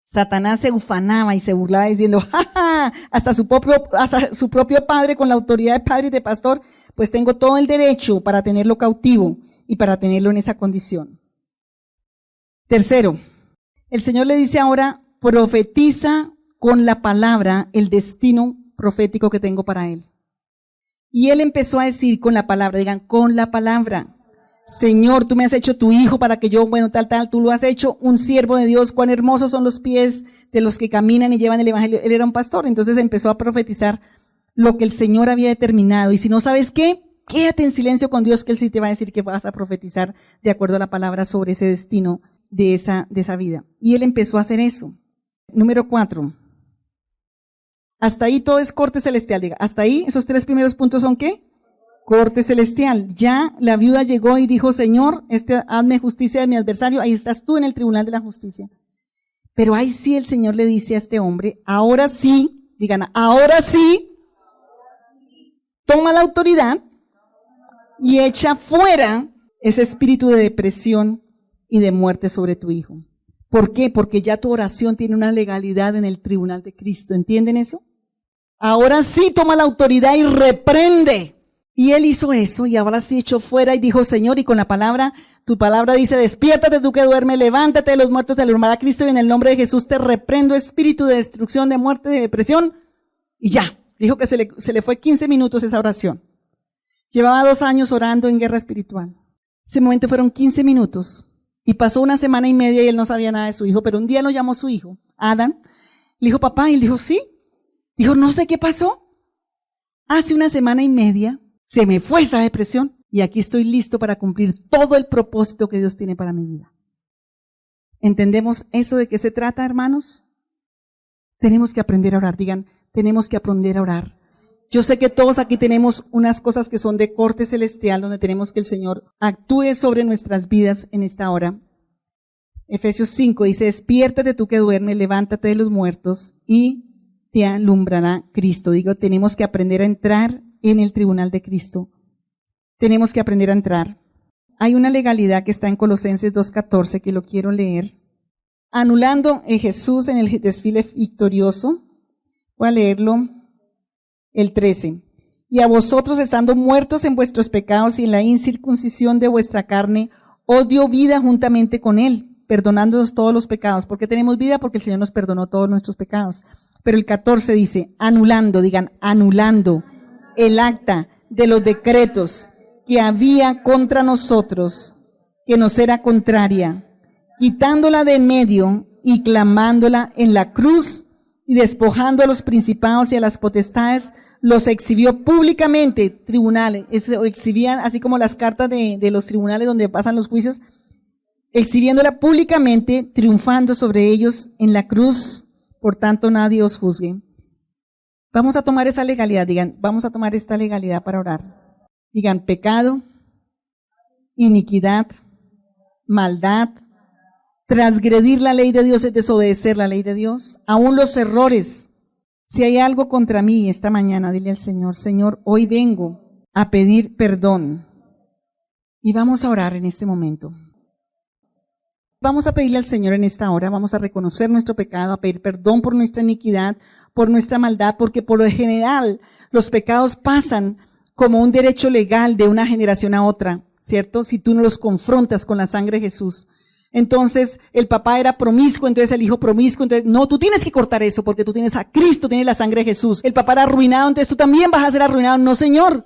Satanás se ufanaba y se burlaba diciendo, ¡ja, ja! Hasta su propio padre, con la autoridad de padre y de pastor, pues tengo todo el derecho para tenerlo cautivo y para tenerlo en esa condición. Tercero, el Señor le dice ahora, profetiza con la palabra el destino profético que tengo para él. Y él empezó a decir con la palabra, digan, con la palabra. Señor, tú me has hecho tu hijo para que yo, tú lo has hecho un siervo de Dios. Cuán hermosos son los pies de los que caminan y llevan el evangelio. Él era un pastor, entonces empezó a profetizar lo que el Señor había determinado. Y si no sabes qué, quédate en silencio con Dios, que Él sí te va a decir que vas a profetizar de acuerdo a la palabra sobre ese destino de esa vida. Y él empezó a hacer eso. Número 4. Hasta ahí todo es corte celestial. Diga, hasta ahí, esos 3 primeros puntos son ¿qué? Corte celestial. Ya la viuda llegó y dijo, Señor, hazme justicia de mi adversario. Ahí estás tú en el tribunal de la justicia. Pero ahí sí el Señor le dice a este hombre, ahora sí, digan, ahora sí, toma la autoridad y echa fuera ese espíritu de depresión y de muerte sobre tu hijo. ¿Por qué? Porque ya tu oración tiene una legalidad en el tribunal de Cristo. ¿Entienden eso? Ahora sí toma la autoridad y reprende. Y él hizo eso y ahora sí echó fuera y dijo, Señor, y con la palabra, tu palabra dice, despiértate tú que duermes, levántate de los muertos, te alumbrará Cristo y en el nombre de Jesús te reprendo espíritu de destrucción, de muerte, de depresión. Y ya, dijo que se le fue 15 minutos esa oración. Llevaba 2 años orando en guerra espiritual. Ese momento fueron 15 minutos y pasó 1 semana y media y él no sabía nada de su hijo, pero un día lo llamó su hijo, Adán, le dijo, papá, y él dijo, sí. Dijo, no sé qué pasó. Hace 1 semana y media se me fue esa depresión y aquí estoy listo para cumplir todo el propósito que Dios tiene para mi vida. ¿Entendemos eso de qué se trata, hermanos? Tenemos que aprender a orar. Digan, tenemos que aprender a orar. Yo sé que todos aquí tenemos unas cosas que son de corte celestial, donde tenemos que el Señor actúe sobre nuestras vidas en esta hora. Efesios 5 dice, despiértate tú que duermes, levántate de los muertos y te alumbrará Cristo. Digo, tenemos que aprender a entrar en el tribunal de Cristo. Tenemos que aprender a entrar. Hay una legalidad que está en Colosenses 2:14 que lo quiero leer. Anulando a Jesús en el desfile victorioso. Voy a leerlo. El 13. Y a vosotros, estando muertos en vuestros pecados y en la incircuncisión de vuestra carne, os dio vida juntamente con él, perdonándonos todos los pecados. ¿Por qué tenemos vida? Porque el Señor nos perdonó todos nuestros pecados. Pero el 14 dice, anulando, digan, anulando el acta de los decretos que había contra nosotros, que nos era contraria, quitándola de en medio y clamándola en la cruz y despojando a los principados y a las potestades, los exhibió públicamente, tribunales, exhibían así como las cartas de los tribunales donde pasan los juicios, exhibiéndola públicamente, triunfando sobre ellos en la cruz, por tanto nadie os juzgue. Vamos a tomar esa legalidad, digan, vamos a tomar esta legalidad para orar. Digan, pecado, iniquidad, maldad, transgredir la ley de Dios es desobedecer la ley de Dios, aún los errores. Si hay algo contra mí esta mañana, dile al Señor, Señor, hoy vengo a pedir perdón. Y vamos a orar en este momento. Vamos a pedirle al Señor en esta hora, vamos a reconocer nuestro pecado, a pedir perdón por nuestra iniquidad, por nuestra maldad, porque por lo general los pecados pasan como un derecho legal de una generación a otra, ¿cierto? Si tú no los confrontas con la sangre de Jesús. Entonces, el papá era promiscuo, entonces el hijo promiscuo, entonces, no, tú tienes que cortar eso porque tú tienes a Cristo, tienes la sangre de Jesús. El papá era arruinado, entonces tú también vas a ser arruinado. No, Señor,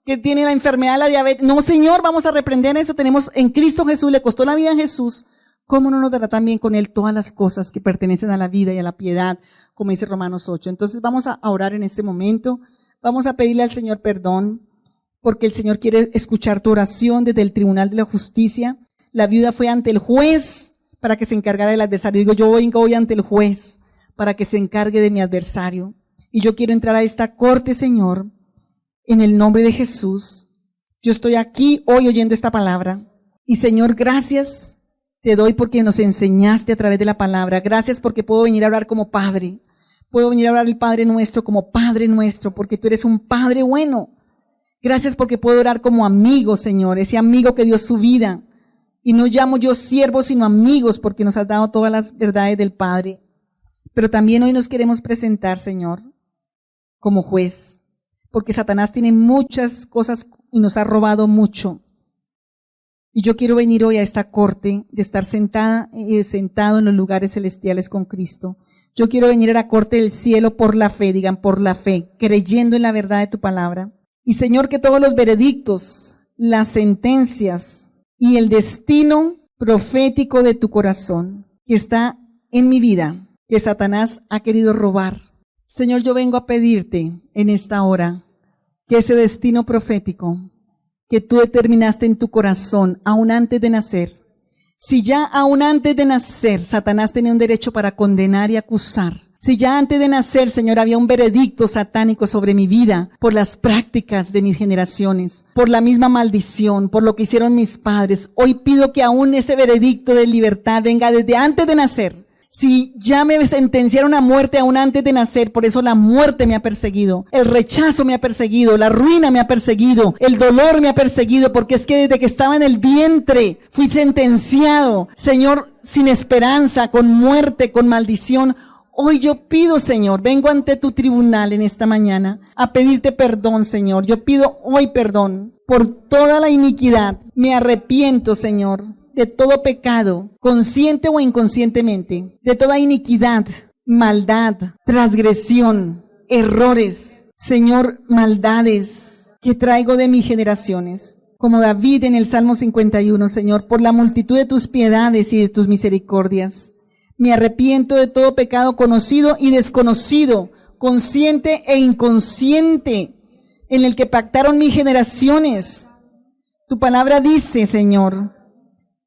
que tiene la enfermedad, la diabetes. No, Señor, vamos a reprender eso. Tenemos en Cristo Jesús, le costó la vida a Jesús. ¿Cómo no nos dará también con Él todas las cosas que pertenecen a la vida y a la piedad, como dice Romanos 8? Entonces vamos a orar en este momento, vamos a pedirle al Señor perdón, porque el Señor quiere escuchar tu oración desde el tribunal de la justicia. La viuda fue ante el juez para que se encargara del adversario. Digo, yo voy ante el juez para que se encargue de mi adversario. Y yo quiero entrar a esta corte, Señor, en el nombre de Jesús. Yo estoy aquí hoy oyendo esta palabra. Y Señor, gracias te doy porque nos enseñaste a través de la palabra. Gracias porque puedo venir a orar como Padre. Puedo venir a orar el Padre nuestro como Padre nuestro, porque tú eres un Padre bueno. Gracias porque puedo orar como amigo, Señor, ese amigo que dio su vida. Y no llamo yo siervos, sino amigos, porque nos has dado todas las verdades del Padre. Pero también hoy nos queremos presentar, Señor, como juez, porque Satanás tiene muchas cosas y nos ha robado mucho. Y yo quiero venir hoy a esta corte de estar sentado en los lugares celestiales con Cristo. Yo quiero venir a la corte del cielo por la fe, digan por la fe, creyendo en la verdad de tu palabra. Y Señor, que todos los veredictos, las sentencias y el destino profético de tu corazón que está en mi vida, que Satanás ha querido robar. Señor, yo vengo a pedirte en esta hora que ese destino profético que tú determinaste en tu corazón, aún antes de nacer, Si ya aún antes de nacer, Satanás tenía un derecho para condenar y acusar. Si ya antes de nacer, Señor, había un veredicto satánico sobre mi vida por las prácticas de mis generaciones, por la misma maldición, por lo que hicieron mis padres, hoy pido que aún ese veredicto de libertad venga desde antes de nacer. Si ya me sentenciaron a muerte aún antes de nacer, por eso la muerte me ha perseguido, el rechazo me ha perseguido, la ruina me ha perseguido, el dolor me ha perseguido, porque es que desde que estaba en el vientre fui sentenciado, Señor, sin esperanza, con muerte, con maldición. Hoy yo pido, Señor, vengo ante tu tribunal en esta mañana a pedirte perdón, Señor. Yo pido hoy perdón por toda la iniquidad. Me arrepiento, Señor, de todo pecado, consciente o inconscientemente, de toda iniquidad, maldad, transgresión, errores, Señor, maldades que traigo de mis generaciones. Como David en el Salmo 51, Señor, por la multitud de tus piedades y de tus misericordias. Me arrepiento de todo pecado conocido y desconocido, consciente e inconsciente, en el que pactaron mis generaciones. Tu palabra dice, Señor,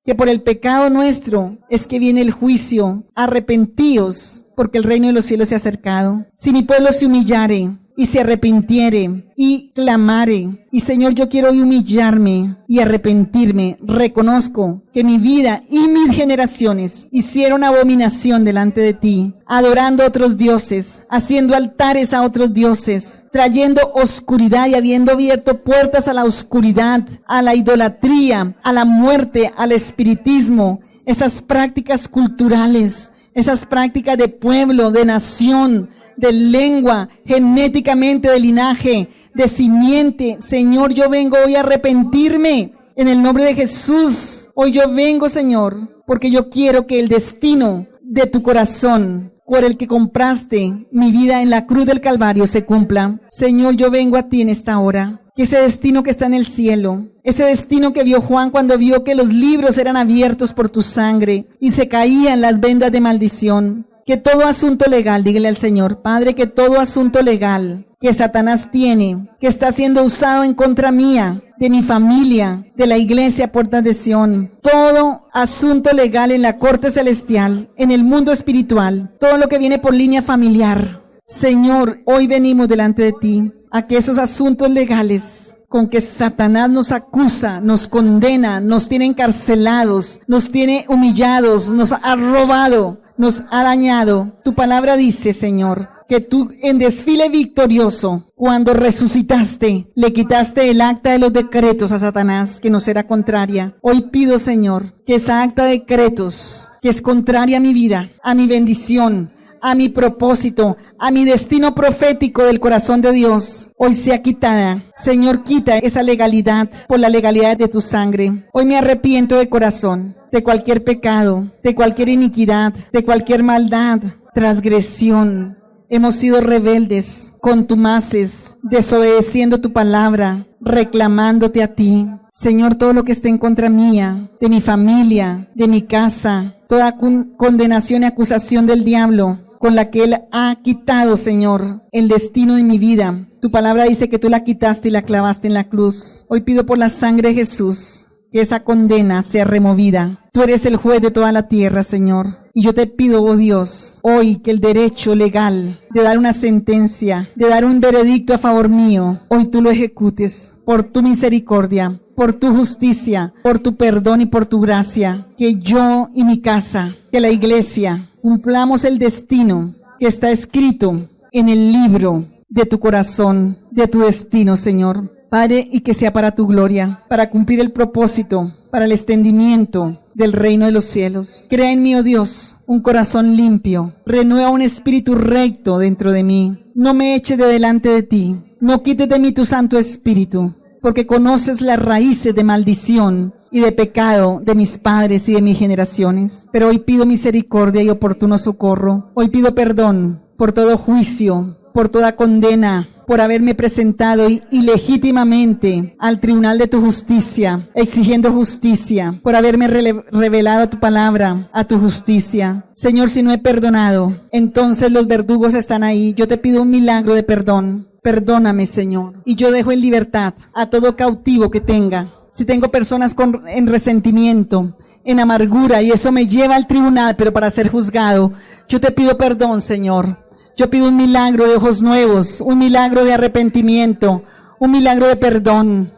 que por el pecado nuestro es que viene el juicio. Arrepentíos, porque el reino de los cielos se ha acercado. Si mi pueblo se humillare y se arrepintiere y clamare, y Señor, yo quiero hoy humillarme y arrepentirme. Reconozco que mi vida y mis generaciones hicieron abominación delante de ti, adorando a otros dioses, haciendo altares a otros dioses, trayendo oscuridad y habiendo abierto puertas a la oscuridad, a la idolatría, a la muerte, al espiritismo, esas prácticas culturales, esas prácticas de pueblo, de nación, de lengua, genéticamente de linaje, de simiente. Señor, yo vengo hoy a arrepentirme en el nombre de Jesús. Hoy yo vengo, Señor, porque yo quiero que el destino de tu corazón, por el que compraste mi vida en la cruz del Calvario, se cumpla. Señor, yo vengo a ti en esta hora. Que ese destino que está en el cielo, ese destino que vio Juan cuando vio que los libros eran abiertos por tu sangre y se caían las vendas de maldición, que todo asunto legal, dígale al Señor, Padre, que todo asunto legal que Satanás tiene, que está siendo usado en contra mía, de mi familia, de la iglesia Puertas de Sion, todo asunto legal en la corte celestial, en el mundo espiritual, todo lo que viene por línea familiar, Señor, hoy venimos delante de ti, a que esos asuntos legales con que Satanás nos acusa, nos condena, nos tiene encarcelados, nos tiene humillados, nos ha robado, nos ha dañado. Tu palabra dice, Señor, que tú en desfile victorioso, cuando resucitaste, le quitaste el acta de los decretos a Satanás, que nos era contraria. Hoy pido, Señor, que esa acta de decretos, que es contraria a mi vida, a mi bendición, a mi propósito, a mi destino profético del corazón de Dios, hoy sea quitada. Señor, quita esa legalidad por la legalidad de tu sangre. Hoy me arrepiento de corazón de cualquier pecado, de cualquier iniquidad, de cualquier maldad, transgresión. Hemos sido rebeldes, contumaces, desobedeciendo tu palabra, reclamándote a ti. Señor, todo lo que esté en contra mía, de mi familia, de mi casa, toda condenación y acusación del diablo, con la que Él ha quitado, Señor, el destino de mi vida. Tu palabra dice que tú la quitaste y la clavaste en la cruz. Hoy pido por la sangre de Jesús que esa condena sea removida. Tú eres el juez de toda la tierra, Señor. Y yo te pido, oh Dios, hoy que el derecho legal de dar una sentencia, de dar un veredicto a favor mío, hoy tú lo ejecutes por tu misericordia, por tu justicia, por tu perdón y por tu gracia. Que yo y mi casa, que la iglesia, cumplamos el destino que está escrito en el libro de tu corazón, de tu destino, Señor. Padre, y que sea para tu gloria, para cumplir el propósito, para el extendimiento del reino de los cielos. Crea en mí, oh Dios, un corazón limpio. Renueva un espíritu recto dentro de mí. No me eches de delante de ti. No quites de mí tu Santo Espíritu, porque conoces las raíces de maldición y de pecado de mis padres y de mis generaciones. Pero hoy pido misericordia y oportuno socorro. Hoy pido perdón por todo juicio, por toda condena, por haberme presentado ilegítimamente al tribunal de tu justicia, exigiendo justicia, por haberme revelado tu palabra, a tu justicia. Señor, si no he perdonado, entonces los verdugos están ahí. Yo te pido un milagro de perdón. Perdóname, Señor. Y yo dejo en libertad a todo cautivo que tenga. Si tengo personas en resentimiento, en amargura y eso me lleva al tribunal, pero para ser juzgado. Yo te pido perdón, Señor. Yo pido un milagro de ojos nuevos, un milagro de arrepentimiento, un milagro de perdón.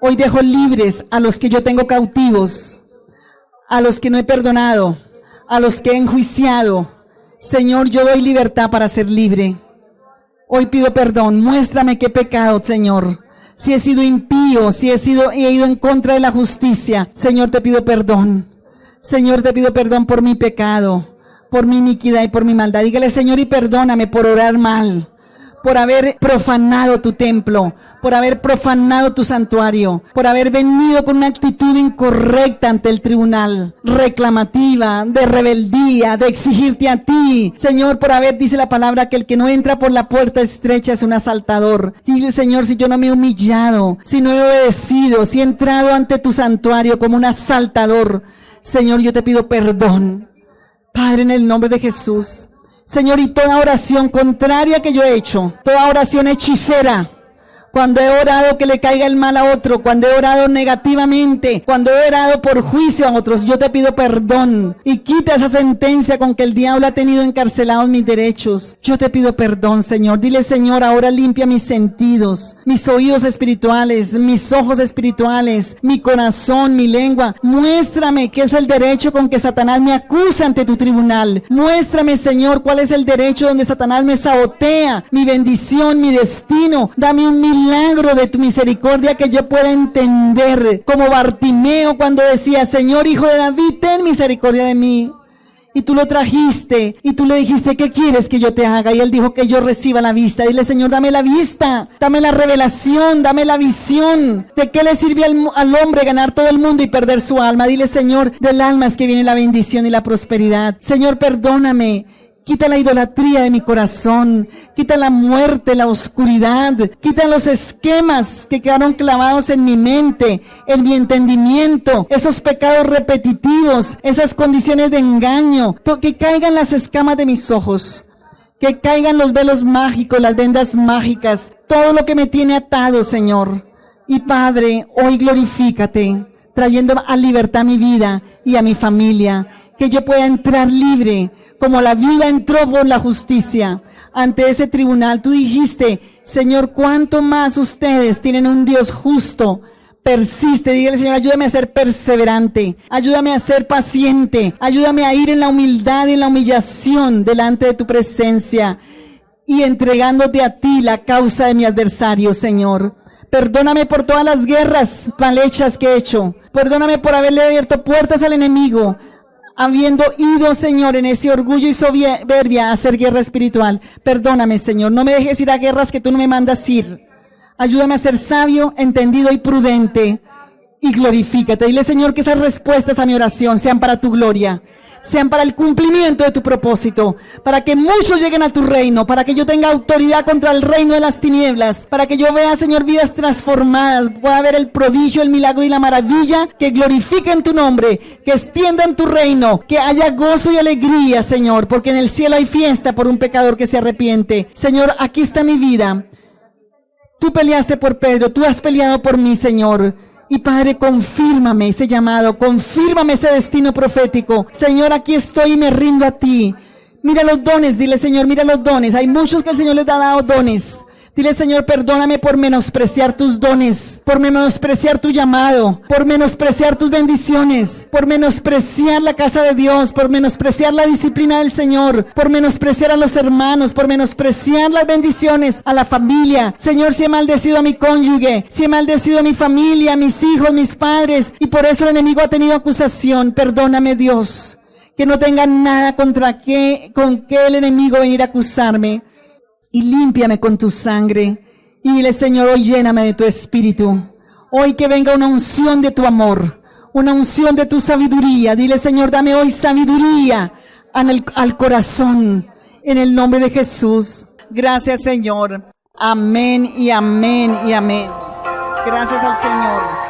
Hoy dejo libres a los que yo tengo cautivos, a los que no he perdonado, a los que he enjuiciado. Señor, yo doy libertad para ser libre. Hoy pido perdón. Muéstrame qué pecado, Señor. Si he sido impío, si he ido en contra de la justicia, Señor, te pido perdón. Señor, te pido perdón por mi pecado, por mi iniquidad y por mi maldad. Dígale, Señor, y perdóname por orar mal, por haber profanado tu templo, por haber profanado tu santuario, por haber venido con una actitud incorrecta ante el tribunal, reclamativa, de rebeldía, de exigirte a ti. Señor, por haber, dice la palabra, que el que no entra por la puerta estrecha es un asaltador. Dile, Señor, si yo no me he humillado, si no he obedecido, si he entrado ante tu santuario como un asaltador, Señor, yo te pido perdón. Padre, en el nombre de Jesús. Señor, y toda oración contraria que yo he hecho, toda oración hechicera, cuando he orado que le caiga el mal a otro, cuando he orado negativamente, cuando he orado por juicio a otros, yo te pido perdón y quita esa sentencia con que el diablo ha tenido encarcelados mis derechos. Yo te pido perdón, Señor. Dile, Señor, ahora limpia mis sentidos, mis oídos espirituales, mis ojos espirituales, mi corazón, mi lengua. Muéstrame qué es el derecho con que Satanás me acusa ante tu tribunal. Muéstrame, Señor, cuál es el derecho donde Satanás me sabotea mi bendición, mi destino. Dame un milagro de tu misericordia que yo pueda entender, como Bartimeo cuando decía, Señor, Hijo de David, ten misericordia de mí. Y tú lo trajiste, y tú le dijiste, ¿qué quieres que yo te haga? Y él dijo, que yo reciba la vista. Dile, Señor, dame la vista, dame la revelación, dame la visión. ¿De qué le sirve al hombre ganar todo el mundo y perder su alma? Dile, Señor, del alma es que viene la bendición y la prosperidad. Señor, perdóname. Quita la idolatría de mi corazón, quita la muerte, la oscuridad, quita los esquemas que quedaron clavados en mi mente, en mi entendimiento, esos pecados repetitivos, esas condiciones de engaño, que caigan las escamas de mis ojos, que caigan los velos mágicos, las vendas mágicas, todo lo que me tiene atado, Señor. Y Padre, hoy glorifícate, trayendo a libertad mi vida y a mi familia, que yo pueda entrar libre, como la vida entró por la justicia ante ese tribunal. Tú dijiste, Señor, cuánto más ustedes tienen un Dios justo. Persiste, dígale, Señor, ayúdame a ser perseverante, ayúdame a ser paciente, ayúdame a ir en la humildad y en la humillación delante de tu presencia y entregándote a ti la causa de mi adversario, Señor. Perdóname por todas las guerras mal hechas que he hecho. Perdóname por haberle abierto puertas al enemigo, habiendo ido, Señor, en ese orgullo y soberbia a hacer guerra espiritual. Perdóname, Señor, no me dejes ir a guerras que tú no me mandas ir. Ayúdame a ser sabio, entendido y prudente, y glorifícate. Dile, Señor, que esas respuestas a mi oración sean para tu gloria, sean para el cumplimiento de tu propósito, para que muchos lleguen a tu reino, para que yo tenga autoridad contra el reino de las tinieblas, para que yo vea, Señor, vidas transformadas, pueda ver el prodigio, el milagro y la maravilla, que glorifiquen tu nombre, que extiendan tu reino, que haya gozo y alegría, Señor, porque en el cielo hay fiesta por un pecador que se arrepiente. Señor, aquí está mi vida. Tú peleaste por Pedro, tú has peleado por mí, Señor. Y Padre, confírmame ese llamado, confírmame ese destino profético. Señor, aquí estoy y me rindo a ti. Mira los dones, dile, Señor, mira los dones. Hay muchos que el Señor les ha dado dones. Dile, Señor, perdóname por menospreciar tus dones, por menospreciar tu llamado, por menospreciar tus bendiciones, por menospreciar la casa de Dios, por menospreciar la disciplina del Señor, por menospreciar a los hermanos, por menospreciar las bendiciones a la familia. Señor, si he maldecido a mi cónyuge, si he maldecido a mi familia, a mis hijos, mis padres, y por eso el enemigo ha tenido acusación, perdóname, Dios, que no tenga nada con qué el enemigo venir a acusarme. Y límpiame con tu sangre. Y dile, Señor, hoy lléname de tu espíritu. Hoy que venga una unción de tu amor, una unción de tu sabiduría. Dile, Señor, dame hoy sabiduría al corazón. En el nombre de Jesús. Gracias, Señor. Amén y amén y amén. Gracias al Señor.